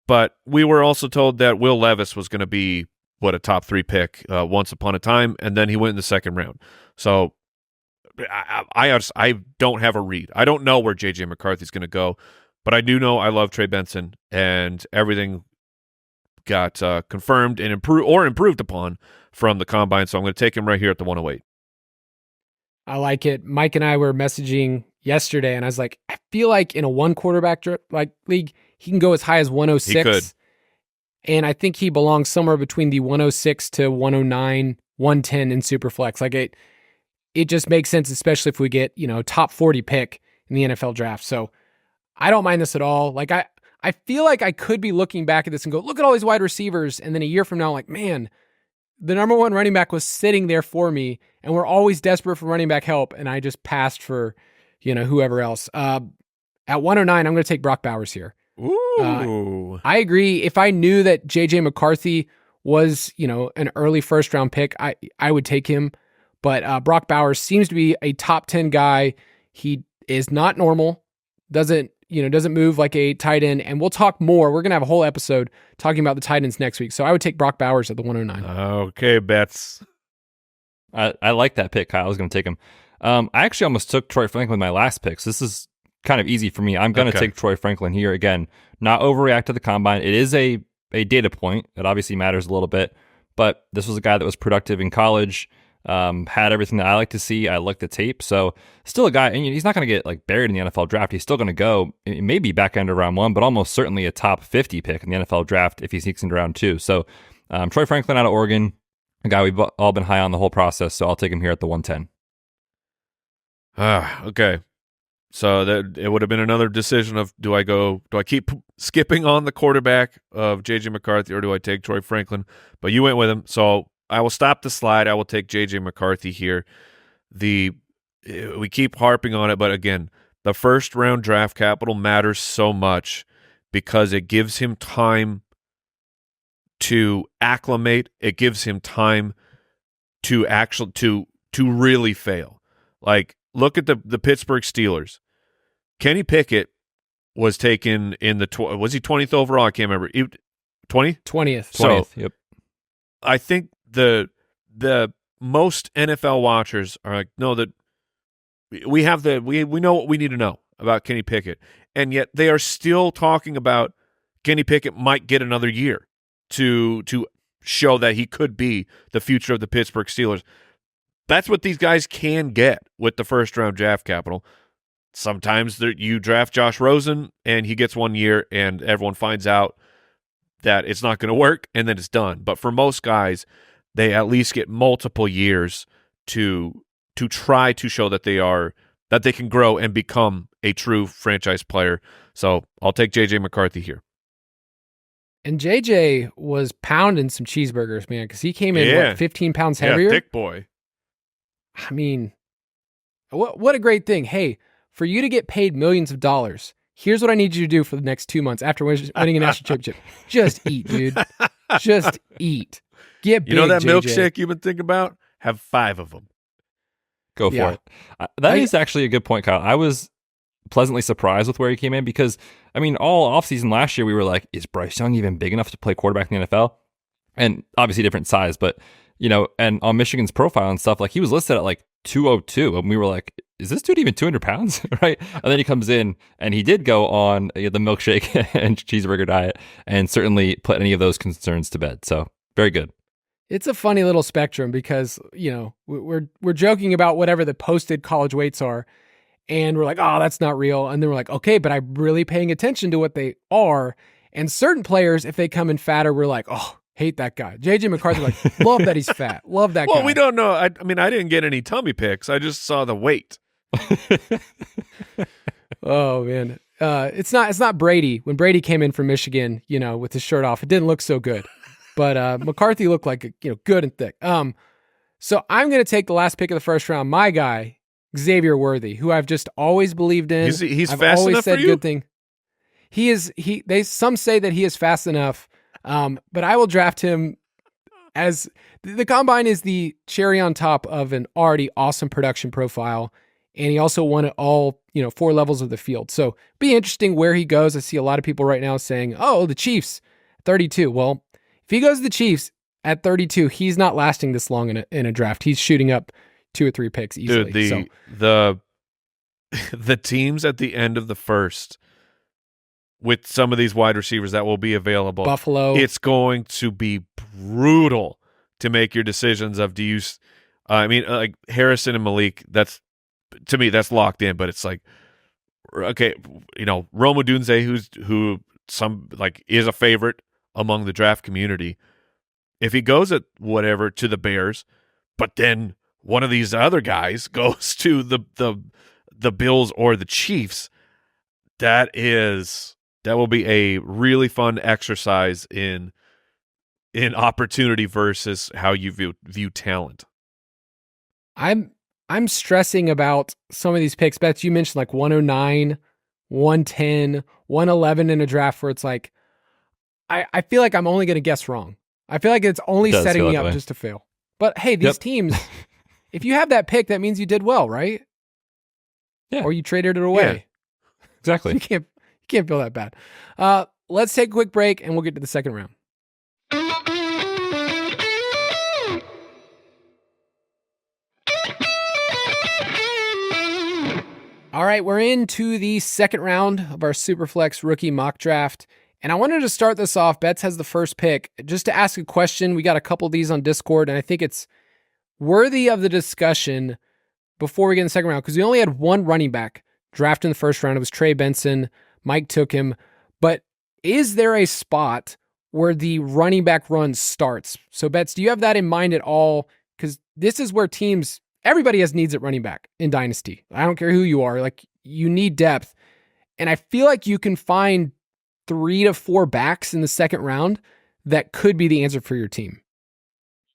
But we were also told that Will Levis was going to be, a top 3 pick once upon a time, and then he went in the second round. So I don't have a read. I don't know where J.J. McCarthy's going to go, but I do know I love Trey Benson, and everything got confirmed and improved upon from the combine, so I'm going to take him right here at the 108. I like it. Mike and I were messaging yesterday, and I was like, I feel like in a 1 quarterback league, he can go as high as 106. He could. And I think he belongs somewhere between the 106 to 109, 110 in Superflex. Like it just makes sense, especially if we get, top 40 pick in the NFL draft. So I don't mind this at all. Like I feel like I could be looking back at this and go, look at all these wide receivers. And then a year from now, like, man, the number 1 running back was sitting there for me, and we're always desperate for running back help. And I just passed for, whoever else. At 109, I'm going to take Brock Bowers here. Ooh. I agree. If I knew that J.J. McCarthy was, an early first round pick, I would take him. But Brock Bowers seems to be a top 10 guy. He is not normal, doesn't move like a tight end. And we'll talk more. We're going to have a whole episode talking about the tight ends next week. So I would take Brock Bowers at the 109. Okay, Betz. I like that pick, Kyle. I was going to take him. I actually almost took Troy Franklin with my last pick. So this is kind of easy for me. I'm going to take Troy Franklin here. Again, not overreact to the combine. It is a data point. It obviously matters a little bit. But this was a guy that was productive in college. Had everything that I like to see. I looked at tape. So still a guy, and he's not going to get like buried in the NFL draft. He's still going to go maybe back end of round 1, but almost certainly a top 50 pick in the NFL draft if he sneaks into round 2. So Troy Franklin out of Oregon, a guy we've all been high on the whole process. So I'll take him here at the 110. Okay. So that it would have been another decision of, do I keep skipping on the quarterback of J.J. McCarthy, or do I take Troy Franklin? But you went with him. So I will stop the slide. I will take J.J. McCarthy here. We keep harping on it, but again, the first round draft capital matters so much because it gives him time to acclimate. It gives him time to really fail. Like, look at the Pittsburgh Steelers. Kenny Pickett was taken in was he 20th overall? I can't remember. 20? 20th. So, yep. I think the most NFL watchers are like, no, that we know what we need to know about Kenny Pickett, and yet they are still talking about Kenny Pickett might get another year to show that he could be the future of the Pittsburgh Steelers. That's what these guys can get with the first round draft capital. Sometimes you draft Josh Rosen and he gets 1 year and everyone finds out that it's not going to work and then it's done. But for most guys, they at least get multiple years to try to show that they can grow and become a true franchise player. So I'll take J.J. McCarthy here. And JJ was pounding some cheeseburgers, man, because he came in 15 pounds heavier. Thick boy. I mean, what a great thing. Hey, for you to get paid millions of dollars, here's what I need you to do for the next 2 months after winning a national championship. Just eat, dude. Just eat. Get big, that JJ. milkshake you've been thinking about? Have 5 of them. Go for it. That is actually a good point, Kyle. I was pleasantly surprised with where he came in because, I mean, all offseason last year, we were like, is Bryce Young even big enough to play quarterback in the NFL? And obviously different size, but and on Michigan's profile and stuff, like he was listed at like 202, and we were like, is this dude even 200 pounds? Right? And then he comes in and he did go on the milkshake and cheeseburger diet and certainly put any of those concerns to bed. So very good. It's a funny little spectrum because, we're joking about whatever the posted college weights are, and we're like, oh, that's not real. And then we're like, okay, but I'm really paying attention to what they are. And certain players, if they come in fatter, we're like, oh, hate that guy. JJ McCarthy, like, love that he's fat. Love that guy. Well, we don't know. I mean, I didn't get any tummy pics. I just saw the weight. Oh, man. It's not Brady. When Brady came in from Michigan, with his shirt off, it didn't look so good. But McCarthy looked like, good and thick. So I'm going to take the last pick of the first round. My guy, Xavier Worthy, who I've just always believed in. He's I've fast always enough said for you? good thing. Some say that he is fast enough. But I will draft him as the combine is the cherry on top of an already awesome production profile. And he also won at all, 4 levels of the field. So be interesting where he goes. I see a lot of people right now saying, oh, the Chiefs, 32. Well, if he goes to the Chiefs at 32, he's not lasting this long in a draft. He's shooting up 2 or 3 picks easily. Dude, the teams at the end of the first with some of these wide receivers that will be available, Buffalo, it's going to be brutal to make your decisions of like Harrison and Malik, to me that's locked in, but it's like, okay, Rome Odunze, who is a favorite among the draft community. If he goes at whatever to the Bears, but then one of these other guys goes to the Bills or the Chiefs, that will be a really fun exercise in opportunity versus how you view talent. I'm stressing about some of these picks. Betz, you mentioned like 109, 110, 111 in a draft where it's like, I feel like I'm only going to guess wrong. I feel like it's only setting me up just to fail. But hey, these teams, if you have that pick, that means you did well, right? Yeah. Or you traded it away. Yeah. Exactly. You can't feel that bad. Let's take a quick break and we'll get to the second round. All right, we're into the second round of our Superflex rookie mock draft. And I wanted to start this off. Betz has the first pick. Just to ask a question, we got a couple of these on Discord, and I think it's worthy of the discussion before we get in the second round, because we only had one running back drafted in the first round. It was Trey Benson. Mike took him. But is there a spot where the running back run starts? So, Betz, do you have that in mind at all? Because this is where everybody has needs at running back in Dynasty. I don't care who you are. Like, you need depth. And I feel like you can find 3 to 4 backs in the second round that could be the answer for your team.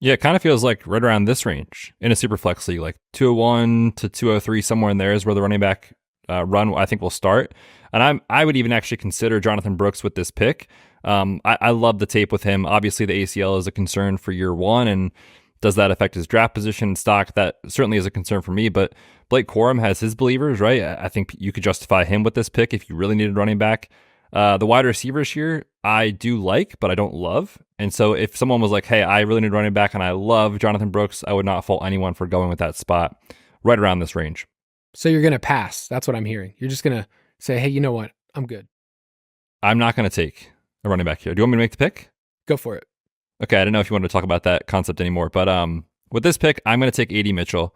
Yeah, it kind of feels like right around this range in a super flex league, like 201 to 203, somewhere in there is where the running back run I think will start. And I would even actually consider Jonathan Brooks with this pick. I love the tape with him. Obviously, the ACL is a concern for year one, and does that affect his draft position and stock? That certainly is a concern for me. But Blake Corum has his believers, right? I think you could justify him with this pick if you really needed running back. The wide receivers here, I do like, but I don't love. And so if someone was like, hey, I really need running back and I love Jonathan Brooks, I would not fault anyone for going with that spot right around this range. So you're going to pass. That's what I'm hearing. You're just going to say, hey, you know what? I'm good. I'm not going to take a running back here. Do you want me to make the pick? Go for it. Okay, I didn't know if you wanted to talk about that concept anymore, but with this pick, I'm going to take A.D. Mitchell.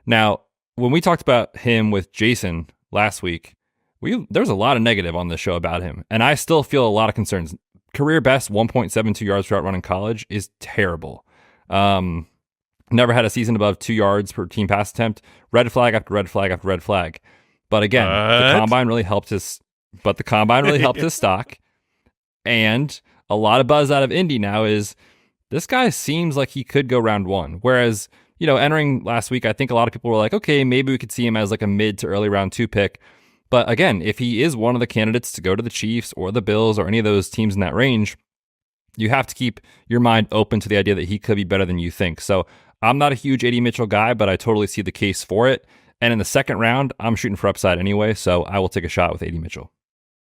Now, when we talked about him with Jason last week, there was a lot of negative on this show about him, and I still feel a lot of concerns. Career best 1.72 yards per route run in college is terrible. Never had a season above 2 yards per team pass attempt. Red flag after red flag after red flag. But again, the combine really helped his. But the combine really helped his stock, and a lot of buzz out of Indy now is this guy seems like he could go round one. Whereas, entering last week, I think a lot of people were like, okay, maybe we could see him as like a mid to early round 2 pick. But again, if he is one of the candidates to go to the Chiefs or the Bills or any of those teams in that range, you have to keep your mind open to the idea that he could be better than you think. So I'm not a huge A.D. Mitchell guy, but I totally see the case for it. And in the second round, I'm shooting for upside anyway, so I will take a shot with A.D. Mitchell.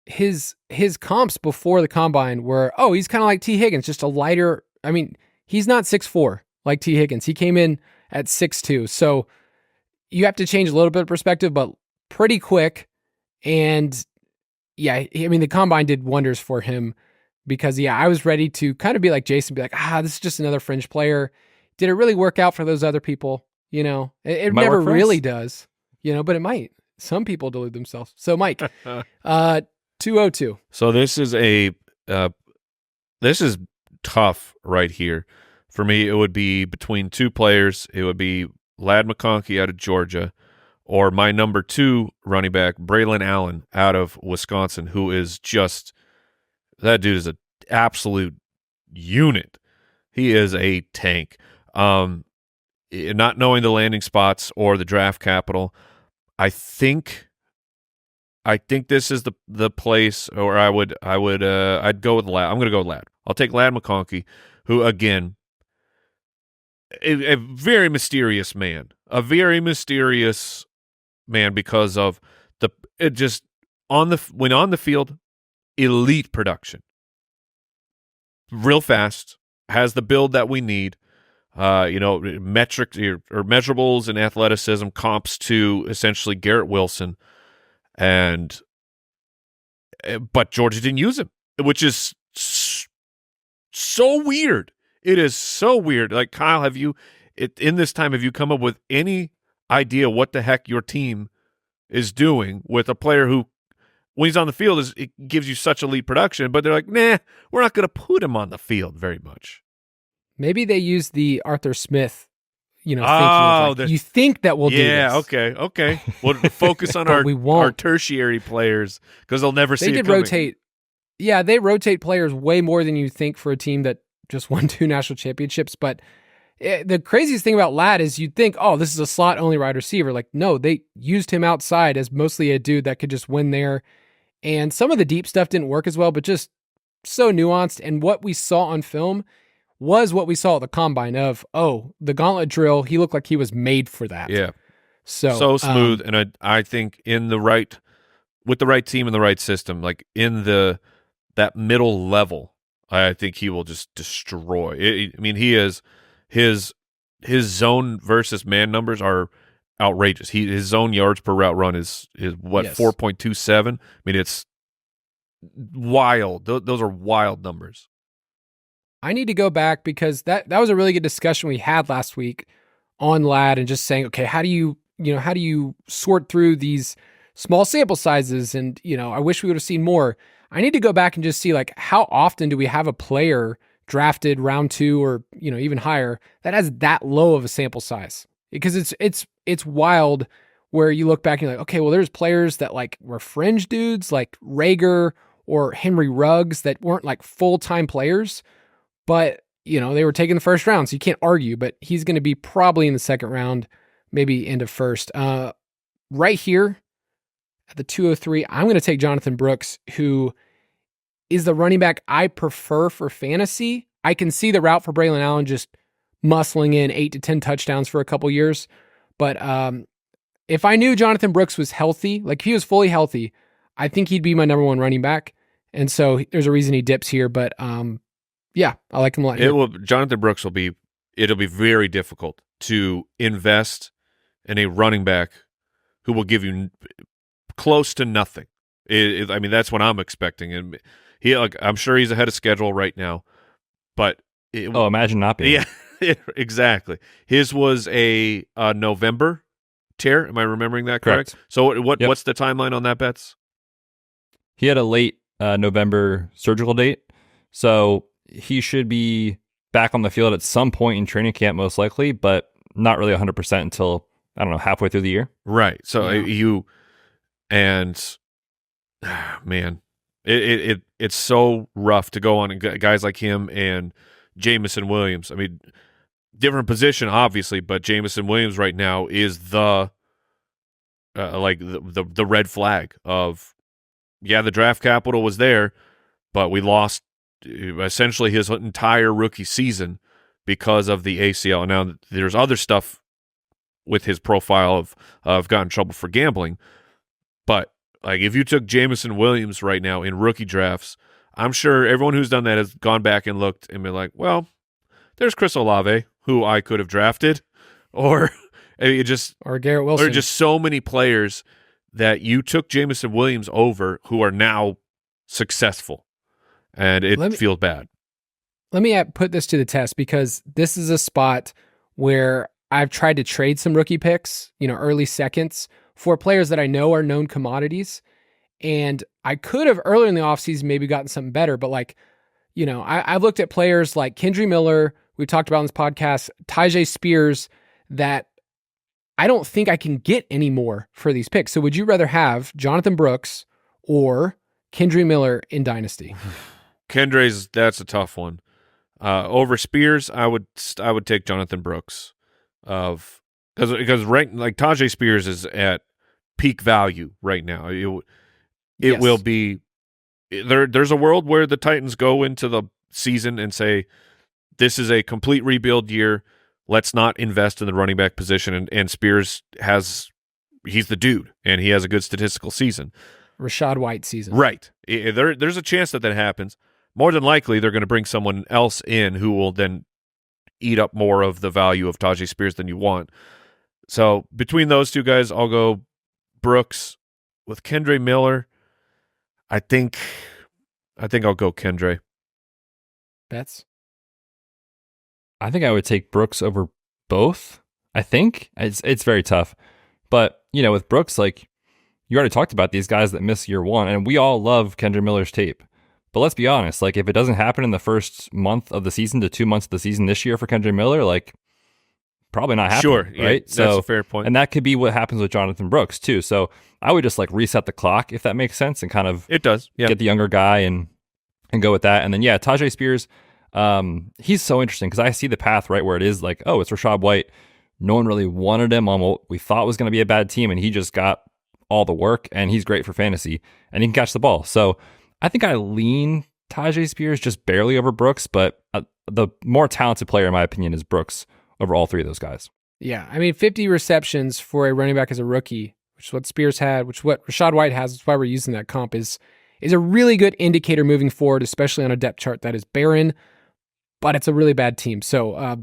His comps before the combine were, he's kind of like T. Higgins, just a lighter. I mean, he's not 6'4". like T. Higgins. He came in at 6'2". So you have to change a little bit of perspective, but pretty quick. And yeah, I mean, the combine did wonders for him because, I was ready to kind of be like Jason, be like, this is just another fringe player. Did it really work out for those other people? It never really does, but it might. Some people delude themselves. So Mike, 202. So this is tough right here. For me, it would be between two players. It would be Ladd McConkey out of Georgia, or my number 2 running back, Braylon Allen out of Wisconsin, who is just, that dude is an absolute unit. He is a tank. Not knowing the landing spots or the draft capital, I think this is the place, or I'd go with Ladd. I'm going to go with Ladd. I'll take Ladd McConkey, who again, a very mysterious man, because of when on the field, elite production, real fast, has the build that we need, metrics or measurables and athleticism comps to essentially Garrett Wilson, but Georgia didn't use him, which is so weird. It is so weird. Like, Kyle, in this time, have you come up with any idea what the heck your team is doing with a player who, when he's on the field, it gives you such elite production, but they're like, nah, we're not going to put him on the field very much. Maybe they use the Arthur Smith, thinking of you think that we'll do this. Yeah, okay. We'll focus on our tertiary players because they'll never see it coming. Rotate. Yeah, they rotate players way more than you think for a team that just won 2 national championships. But the craziest thing about Ladd is you'd think, this is a slot-only wide receiver. Like, no, they used him outside as mostly a dude that could just win there. And some of the deep stuff didn't work as well, but just so nuanced. And what we saw on film was what we saw at the combine of, the gauntlet drill, he looked like he was made for that. Yeah. So smooth. And I think with the right team and the right system, like in that middle level, I think he will just destroy. He is his zone versus man numbers are outrageous. His zone yards per route run is 4.27. It's wild. Those are wild numbers. I need to go back because that was a really good discussion we had last week on Ladd and just saying, okay, how do you sort through these small sample sizes? And, I wish we would have seen more. I need to go back and just see, like, how often do we have a player drafted round 2 or, even higher that has that low of a sample size? Because it's wild where you look back and you're like, okay, well, there's players that like were fringe dudes like Rager or Henry Ruggs that weren't like full-time players, but they were taken the first round, so you can't argue, but he's going to be probably in the second round, maybe end of first. Right here at the 203, I'm going to take Jonathan Brooks, who is the running back I prefer for fantasy. I can see the route for Braylon Allen just muscling in 8 to 10 touchdowns for a couple years. But if I knew Jonathan Brooks was healthy, like if he was fully healthy, I think he'd be my number 1 running back. And so there's a reason he dips here. But yeah, I like him a lot. Jonathan Brooks it'll be very difficult to invest in a running back who will give you close to nothing. That's what I'm expecting. And I'm sure he's ahead of schedule right now, but imagine not being. Yeah, exactly. His was a November tear. Am I remembering that correct? So what's the timeline on that, Betz? He had a late November surgical date, so he should be back on the field at some point in training camp, most likely, but not really 100% until, I don't know, halfway through the year. Right. So man, it's so rough to go on guys like him and Jamison Williams. Different position, obviously, but Jamison Williams right now is the red flag of, the draft capital was there, but we lost essentially his entire rookie season because of the ACL. Now, there's other stuff with his profile of got in trouble for gambling, but like if you took Jamison Williams right now in rookie drafts, I'm sure everyone who's done that has gone back and looked and been like, well, there's Chris Olave, who I could have drafted, or Garrett Wilson, or just so many players that you took Jameson Williams over who are now successful, and it feels bad. Let me put this to the test, because this is a spot where I've tried to trade some rookie picks, early seconds, for players that I know are known commodities. And I could have earlier in the offseason maybe gotten something better, but I've looked at players like Kendre Miller, we've talked about on this podcast, Tyjae Spears, that I don't think I can get any more for these picks. So would you rather have Jonathan Brooks or Kendre Miller in Dynasty? That's a tough one. Over Spears, I would take Jonathan Brooks, because right, like Tyjae Spears is at peak value right now. It will be there. There's a world where the Titans go into the season and say, "This is a complete rebuild year. Let's not invest in the running back position." And Spears he's the dude, and he has a good statistical season. Rachaad White season, right? There's a chance that happens. More than likely, they're going to bring someone else in who will then eat up more of the value of Tyjae Spears than you want. So between those two guys, I'll go Brooks. With Kendre Miller, I think I'll go Kendre. Betz? I think I would take Brooks over both. I think it's very tough, but with Brooks, like you already talked about these guys that miss year one, and we all love Kendre Miller's tape. But let's be honest, like if it doesn't happen in the first month of the season to 2 months of the season this year for Kendre Miller, like probably not happening. Sure, right? Yeah, that's a fair point. And that could be what happens with Jonathan Brooks too. So I would just like reset the clock, if that makes sense, and kind of it does. Yeah. Get the younger guy and go with that. And then Tyjae Spears, he's so interesting because I see the path right where it is like, oh, it's Rachaad White. No one really wanted him on what we thought was going to be a bad team, and he just got all the work, and he's great for fantasy, and he can catch the ball. So I think I lean Tyjae Spears just barely over Brooks, but the more talented player, in my opinion, is Brooks over all three of those guys. Yeah, I mean, 50 receptions for a running back as a rookie, which is what Spears had, which is what Rachaad White has, that's why we're using that comp, is a really good indicator moving forward, especially on a depth chart that is barren, but it's a really bad team. So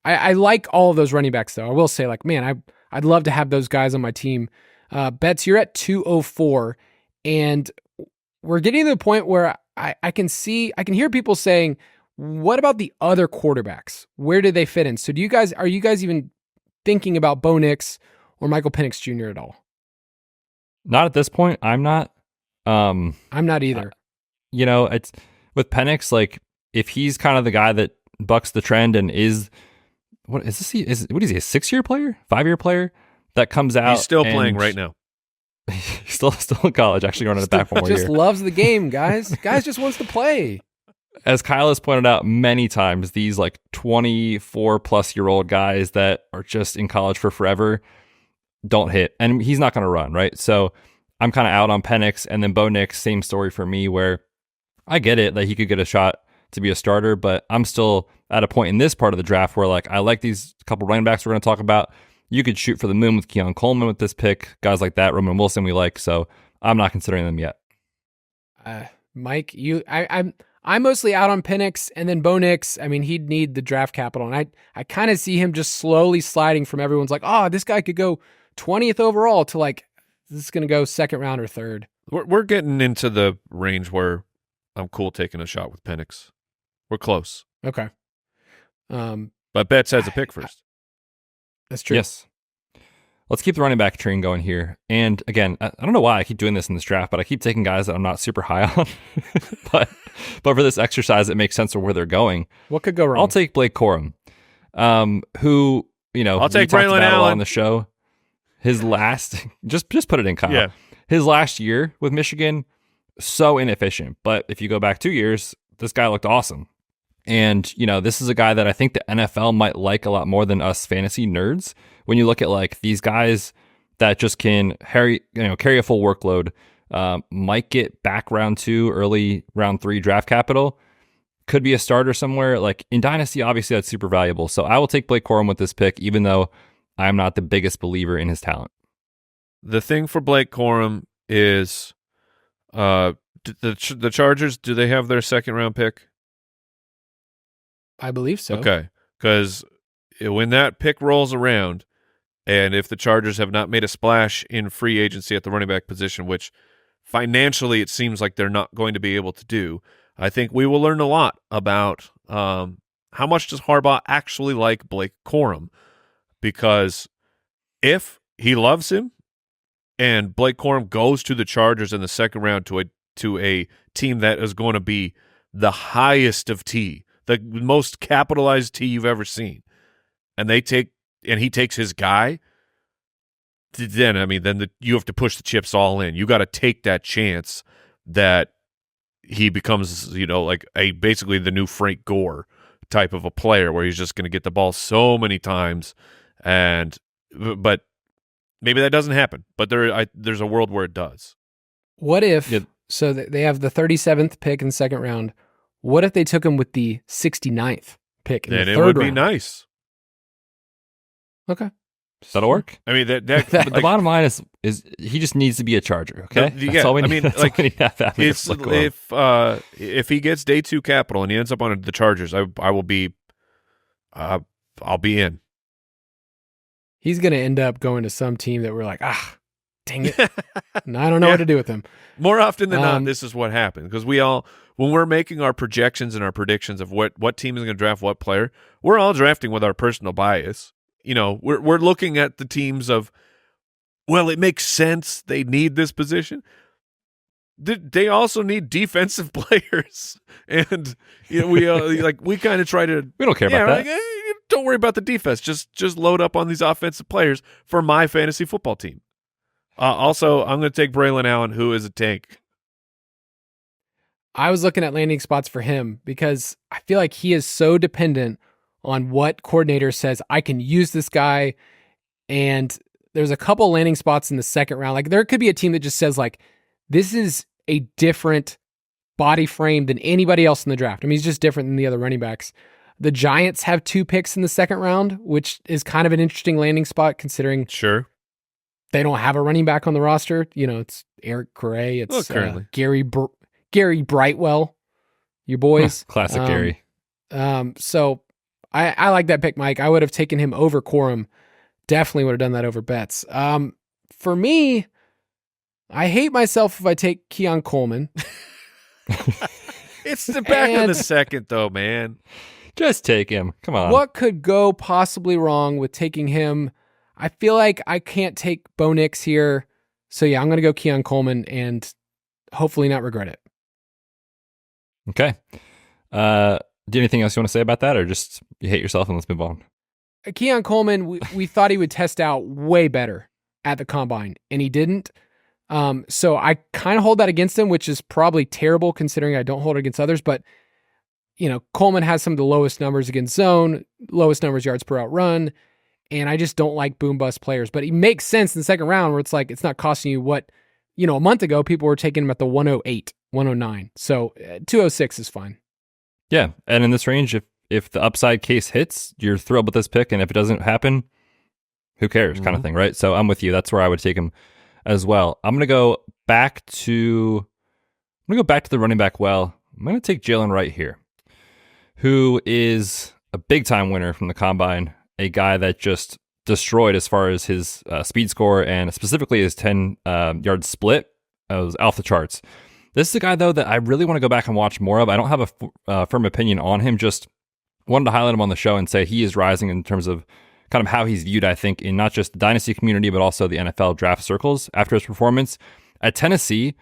I like all of those running backs, though. I will say, like, man, I'd love to have those guys on my team. Betz, you're at 204, and we're getting to the point where I can hear people saying, what about the other quarterbacks? Where do they fit in? So are you guys even thinking about Bo Nix or Michael Penix Jr. at all? Not at this point. I'm not. I'm not either. It's with Penix, like if he's kind of the guy that bucks the trend and is what is he, a 6-year player, 5-year player that comes out. He's still playing right now. He's still in college, actually running it back one more year. Just loves the game, guys. Guys just wants to play. As Kyle has pointed out many times, these like 24-plus-year-old guys that are just in college for forever don't hit, and he's not going to run, right? So I'm kind of out on Penix, and then Bo Nix, same story for me, where I get it that he could get a shot to be a starter, but I'm still at a point in this part of the draft where like I like these couple running backs we're going to talk about. You could shoot for the moon with Keon Coleman with this pick, guys like that, Roman Wilson we like, so I'm not considering them yet. Mike, I'm mostly out on Penix, and then Bo Nix, I mean, he'd need the draft capital, and I kind of see him just slowly sliding from everyone's like, oh, this guy could go 20th overall to like, this is going to go second round or third. We're getting into the range where I'm cool taking a shot with Penix. We're close. Okay. But Betz has a pick first. That's true. Yes. Let's keep the running back train going here. And again, I don't know why I keep doing this in this draft, but I keep taking guys that I'm not super high on. but for this exercise, it makes sense for where they're going. What could go wrong? I'll take Blake Corum, who, I'll take Braylon Allen on the show. His last, just put it in, Kyle. Yeah. His last year with Michigan, so inefficient. But if you go back 2 years, this guy looked awesome. And, this is a guy that I think the NFL might like a lot more than us fantasy nerds. When you look at like these guys that just can carry a full workload, might get back round 2, early round 3 draft capital, could be a starter somewhere. Like in Dynasty, obviously that's super valuable. So I will take Blake Corum with this pick, even though I'm not the biggest believer in his talent. The thing for Blake Corum is the Chargers, do they have their second round pick? I believe so. Okay, because when that pick rolls around, and if the Chargers have not made a splash in free agency at the running back position, which financially it seems like they're not going to be able to do, I think we will learn a lot about how much does Harbaugh actually like Blake Corum, because if he loves him and Blake Corum goes to the Chargers in the second round to a team that is going to be the highest of T, the most capitalized T you've ever seen, and he takes his guy, then you have to push the chips all in. You got to take that chance that he becomes, like basically the new Frank Gore type of a player, where he's just going to get the ball so many times, but maybe that doesn't happen. But there's a world where it does. What if? Yeah. So they have the 37th pick in the second round. What if they took him with the 69th pick in the third round? Then it would be nice. Okay. That'll work. I mean, the bottom line is he just needs to be a Charger. Okay, that's all we need. If he gets day 2 capital and he ends up on the Chargers, I will be, I'll be in. He's going to end up going to some team that we're like, dang it, and I don't know what to do with him. More often than not, this is what happens, because when we're making our projections and our predictions of what team is going to draft what player, we're all drafting with our personal bias. We're looking at the teams of, well, it makes sense. They need this position. They also need defensive players, and we kind of try to. We don't care about that. Don't worry about the defense. Just load up on these offensive players for my fantasy football team. Also, I'm going to take Braylon Allen, who is a tank. I was looking at landing spots for him because I feel like he is so dependent on what coordinator says, I can use this guy. And there's a couple landing spots in the second round. Like, there could be a team that just says, like, this is a different body frame than anybody else in the draft. I mean, he's just different than the other running backs. The Giants have 2 picks in the second round, which is kind of an interesting landing spot considering they don't have a running back on the roster. It's Eric Correa. It's Gary Brightwell, your boys. Classic Gary. So I like that pick, Mike. I would have taken him over Corum. Definitely would have done that over Betz. For me, I hate myself if I take Keon Coleman. It's the back of the second, though, man. Just take him. Come on. What could go possibly wrong with taking him? I feel like I can't take Bo Nix here. So, yeah, I'm going to go Keon Coleman and hopefully not regret it. Okay. Do anything else you want to say about that, or just you hate yourself and let's move on? Keon Coleman, we thought he would test out way better at the combine, and he didn't. So I kind of hold that against him, which is probably terrible considering I don't hold it against others. But, Coleman has some of the lowest numbers against zone, lowest numbers yards per out run, and I just don't like boom bust players. But he makes sense in the second round where it's like it's not costing you what, a month ago people were taking him at the 108, 109. So 206 is fine. Yeah, and in this range, if the upside case hits, you're thrilled with this pick, and if it doesn't happen, who cares, kind of thing, right? So I'm with you. That's where I would take him as well. I'm gonna go back to the running back. Well, I'm gonna take Jalen Wright here, who is a big time winner from the combine, a guy that just destroyed as far as his speed score and specifically his 10-yard split. It was off the charts. This is a guy, though, that I really want to go back and watch more of. I don't have a firm opinion on him, just wanted to highlight him on the show and say he is rising in terms of kind of how he's viewed, I think, in not just the Dynasty community, but also the NFL draft circles after his performance. At Tennessee,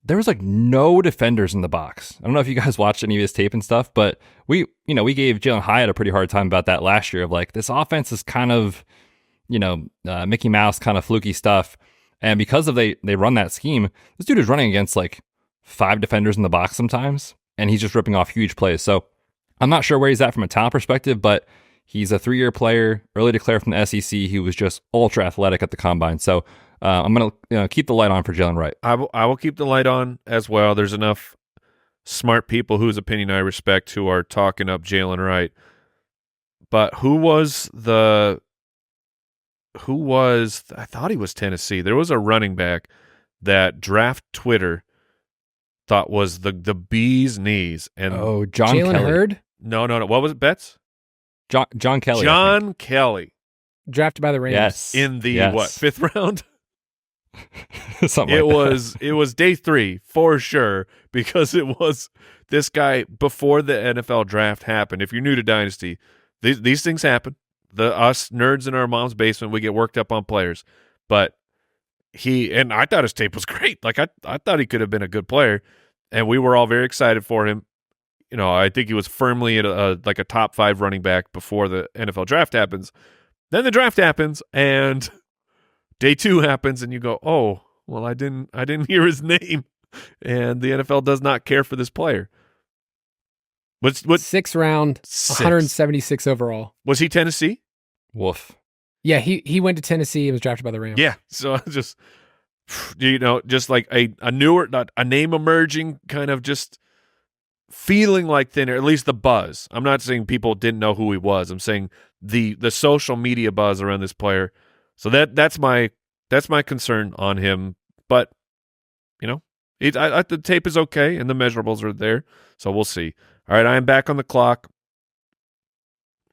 there was like no defenders in the box. I don't know if you guys watched any of his tape and stuff, but we gave Jalen Hyatt a pretty hard time about that last year of like, this offense is kind of, Mickey Mouse kind of fluky stuff. And because of they run that scheme, this dude is running against like 5 defenders in the box sometimes, and he's just ripping off huge plays. So I'm not sure where he's at from a talent perspective, but he's a 3-year player, early declared from the SEC. He was just ultra athletic at the combine. So I'm going to keep the light on for Jalen Wright. I will keep the light on as well. There's enough smart people whose opinion I respect who are talking up Jalen Wright. But I thought he was Tennessee. There was a running back that draft Twitter thought was the bee's knees. And John Jalen Kelly. Hurd? No. What was it, Betz? John Kelly. John Kelly. Drafted by the Rams. Yes. In the, what, 5th round? Something like It was day 3 for sure, because it was this guy before the NFL draft happened. If you're new to Dynasty, these things happen. Us nerds in our mom's basement, we get worked up on players. But I thought his tape was great. Like I thought he could have been a good player, and we were all very excited for him. You know, I think he was firmly at a top 5 running back before the NFL draft happens. Then the draft happens, and day 2 happens, and you go, "Oh, well, I didn't hear his name," and the NFL does not care for this player. What's 6th round, 176 overall. Was he Tennessee? Woof. Yeah, he went to Tennessee and was drafted by the Rams. Yeah, so just just like a newer, not a name emerging, kind of just feeling like thinner. At least the buzz. I'm not saying people didn't know who he was. I'm saying the social media buzz around this player. So that's my concern on him. But the tape is okay and the measurables are there, so we'll see. All right, I am back on the clock.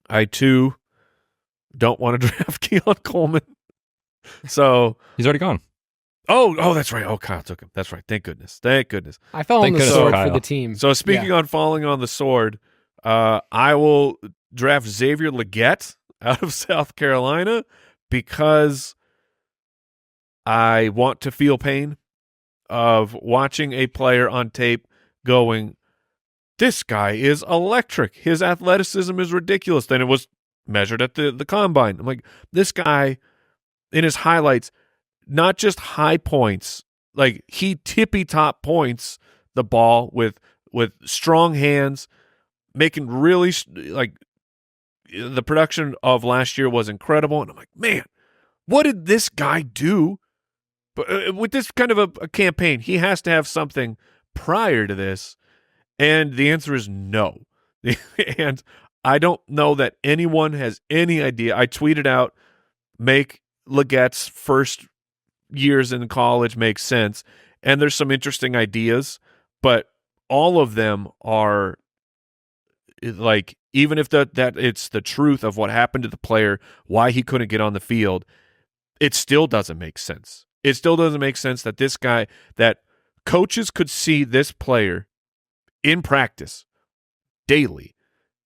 I too don't want to draft Keon Coleman. So he's already gone. Oh, that's right. Oh, Kyle took him. That's right. Thank goodness. I fell on the sword for the team. So speaking on falling on the sword, I will draft Xavier Legette out of South Carolina because I want to feel pain of watching a player on tape going, this guy is electric. His athleticism is ridiculous. Then it was measured at the combine. I'm like, this guy in his highlights, not just high points, like he tippy-top points the ball with strong hands, making really, like, the production of last year was incredible. And I'm like, man, what did this guy do? But with this kind of a campaign, he has to have something prior to this. And the answer is no. And I don't know that anyone has any idea. I tweeted out, make Legette's first years in college make sense. And there's some interesting ideas, but all of them are like, even if that it's the truth of what happened to the player, why he couldn't get on the field, it still doesn't make sense. It still doesn't make sense that this guy, that coaches could see this player in practice daily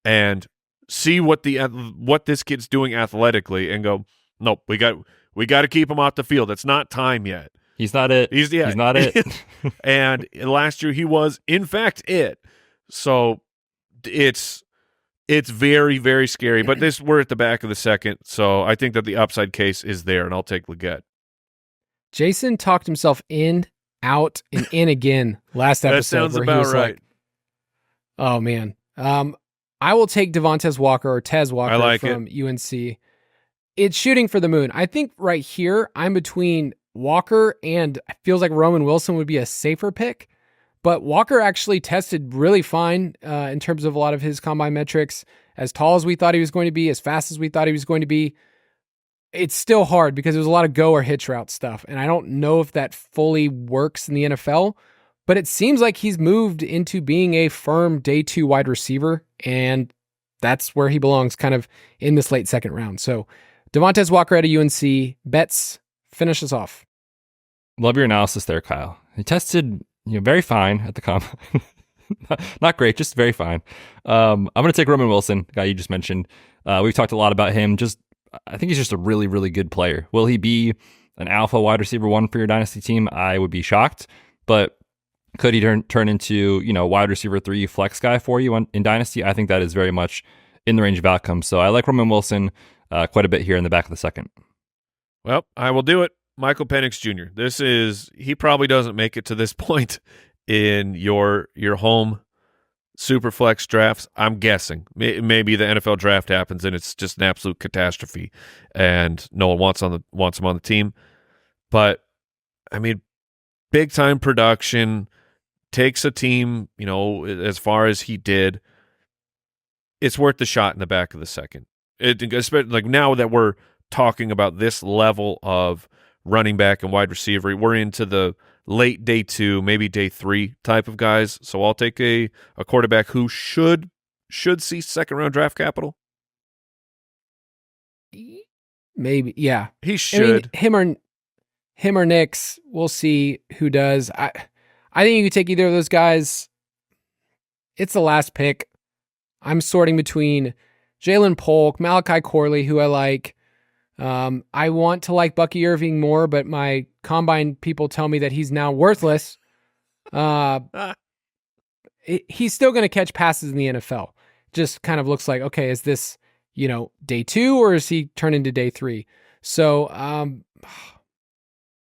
and see what this kid's doing athletically and go, nope, we got to keep him off the field. It's not time yet. He's not it. He's not it. And last year he was, in fact, it. So it's very, very scary. But we're at the back of the second, so I think that the upside case is there, and I'll take Legette. Jason talked himself in, out, and in again last episode. That sounds about right. Like, oh, man. I will take Devontae Walker or Tez Walker from UNC. It's shooting for the moon. I think right here, I'm between Walker and it feels like Roman Wilson would be a safer pick. But Walker actually tested really fine in terms of a lot of his combine metrics. As tall as we thought he was going to be, as fast as we thought he was going to be. It's still hard because there's a lot of go or hitch route stuff. And I don't know if that fully works in the NFL. But it seems like he's moved into being a firm day 2 wide receiver. And that's where he belongs, kind of in this late second round. So Devontae Walker at a UNC. Betz, finish us off. Love your analysis there, Kyle. He tested very fine at the combine. Not great, just very fine. I'm going to take Roman Wilson, the guy you just mentioned. We've talked a lot about him. I think he's just a really, really good player. Will he be an alpha wide receiver 1 for your dynasty team? I would be shocked. But could he turn into wide receiver 3 flex guy for you in dynasty? I think that is very much in the range of outcomes. So I like Roman Wilson quite a bit here in the back of the second. Well, I will do it. Michael Penix Jr. He probably doesn't make it to this point in your home Superflex drafts. I'm guessing maybe the NFL draft happens and it's just an absolute catastrophe, and no one wants him on the team. But I mean, big time production, takes a team as far as he did. It's worth the shot in the back of the second. Especially like now that we're talking about this level of running back and wide receiver, we're into the late day 2, maybe day 3 type of guys. So I'll take a quarterback who should should see second-round draft capital? Maybe, yeah. He should. I mean, him or Knicks. We'll see who does. I think you could take either of those guys. It's the last pick. I'm sorting between Jalen Polk, Malachi Corley, who I like. I want to like Bucky Irving more, but my combine people tell me that he's now worthless. He's still going to catch passes in the NFL. Just kind of looks like, okay, is this, day 2 or is he turned into day 3? So,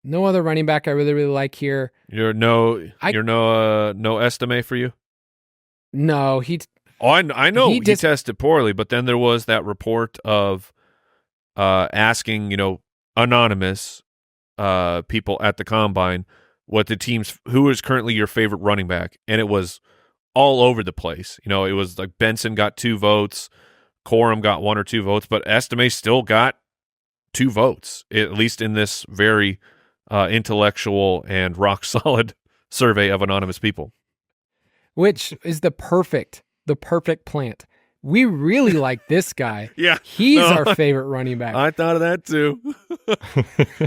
no other running back I really, really like here. No Estime for you? No, I know he tested poorly, but then there was that report of asking, anonymous people at the combine what the teams, who is currently your favorite running back, and it was all over the place. It was like Benson got 2 votes, Corum got 1 or 2 votes, but Estime still got 2 votes, at least in this very intellectual and rock solid survey of anonymous people. Which is the perfect plant. We really like this guy. Yeah. He's our favorite running back. I thought of that too.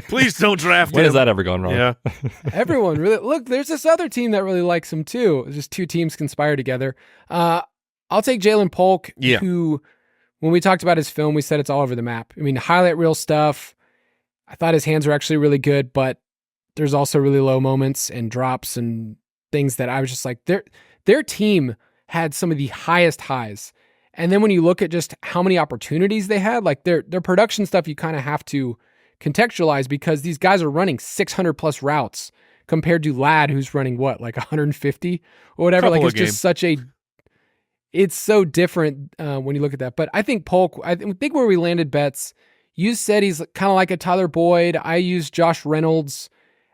Please don't draft him. When has that ever gone wrong? Yeah. Everyone really, look, there's this other team that really likes him too. It's just 2 teams conspire together. I'll take Jalen Polk, who, when we talked about his film, we said it's all over the map. I mean, highlight reel stuff. I thought his hands were actually really good, but there's also really low moments and drops and things that I was just like, their team had some of the highest highs. And then when you look at just how many opportunities they had, like their production stuff, you kind of have to contextualize because these guys are running 600 plus routes compared to Ladd, who's running what, like 150 or whatever. Like it's just it's so different when you look at that. But I think Polk, I think where we landed Betz, you said he's kind of like a Tyler Boyd. I used Josh Reynolds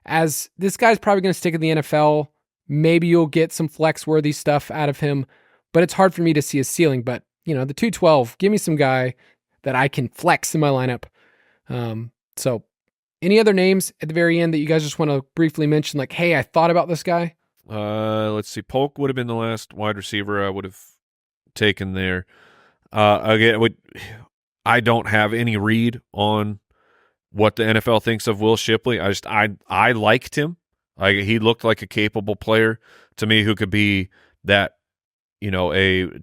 as this guy's probably going to stick in the NFL. Maybe you'll get some flex worthy stuff out of him, but it's hard for me to see his ceiling. But the 212, give me some guy that I can flex in my lineup. So any other names at the very end that you guys just want to briefly mention? Like, hey, I thought about this guy. Let's see. Polk would have been the last wide receiver I would have taken there. Again, I don't have any read on what the NFL thinks of Will Shipley. I liked him. He looked like a capable player to me who could be that,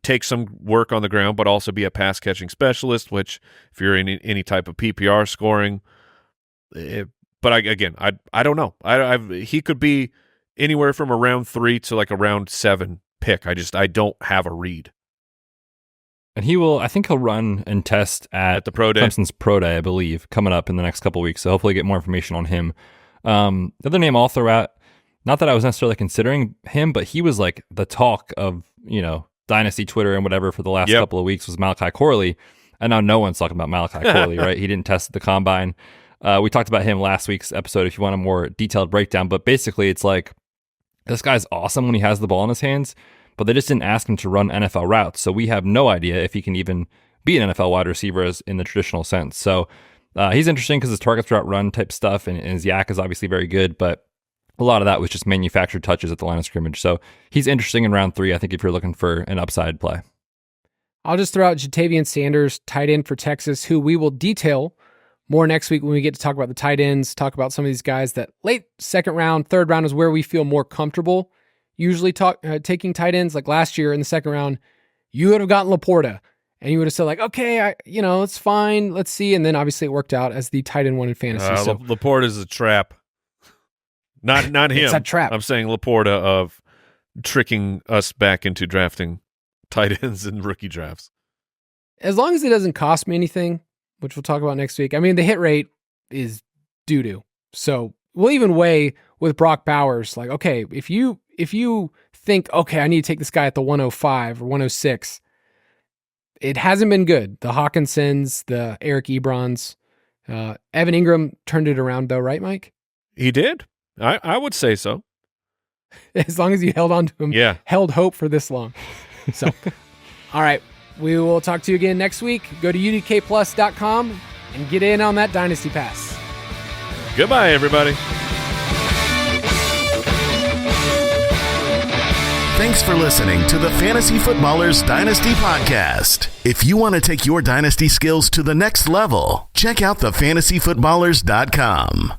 take some work on the ground, but also be a pass catching specialist, which if you're in any type of PPR scoring, but I don't know. He could be anywhere from a round 3 to like a round 7 pick. I don't have a read. And I think he'll run and test at the Pro Day. Clemson's Pro Day, I believe, coming up in the next couple of weeks. So hopefully get more information on him. The other name I'll throw out, not that I was necessarily considering him, but he was like the talk of, Dynasty Twitter and whatever for the last couple of weeks was Malachi Corley. And now no one's talking about Malachi Corley, right? He didn't test at the combine. We talked about him last week's episode if you want a more detailed breakdown. But basically it's like this guy's awesome when he has the ball in his hands, but they just didn't ask him to run NFL routes. So we have no idea if he can even be an NFL wide receiver in the traditional sense. So he's interesting because his targets route run type stuff and his yak is obviously very good, but a lot of that was just manufactured touches at the line of scrimmage. So he's interesting in round 3, I think, if you're looking for an upside play. I'll just throw out Jatavian Sanders, tight end for Texas, who we will detail more next week when we get to talk about the tight ends, talk about some of these guys that late second round, third round is where we feel more comfortable usually taking tight ends. Like last year in the second round, you would have gotten Laporta and you would have said like, okay, it's fine. Let's see. And then obviously it worked out as the tight end one in fantasy. Laporta is a trap. Not him. It's a trap. I'm saying Laporta of tricking us back into drafting tight ends in rookie drafts. As long as it doesn't cost me anything, which we'll talk about next week. I mean, the hit rate is doo-doo. So we'll even weigh with Brock Bowers, like, okay, if you think, okay, I need to take this guy at the 105 or 106, it hasn't been good. The Hawkinsons, the Eric Ebrons, Evan Ingram turned it around though, right, Mike? He did. I would say so. As long as you held on to him, held hope for this long. So, all right, we will talk to you again next week. Go to udkplus.com and get in on that Dynasty Pass. Goodbye, everybody. Thanks for listening to the Fantasy Footballers Dynasty Podcast. If you want to take your Dynasty skills to the next level, check out thefantasyfootballers.com.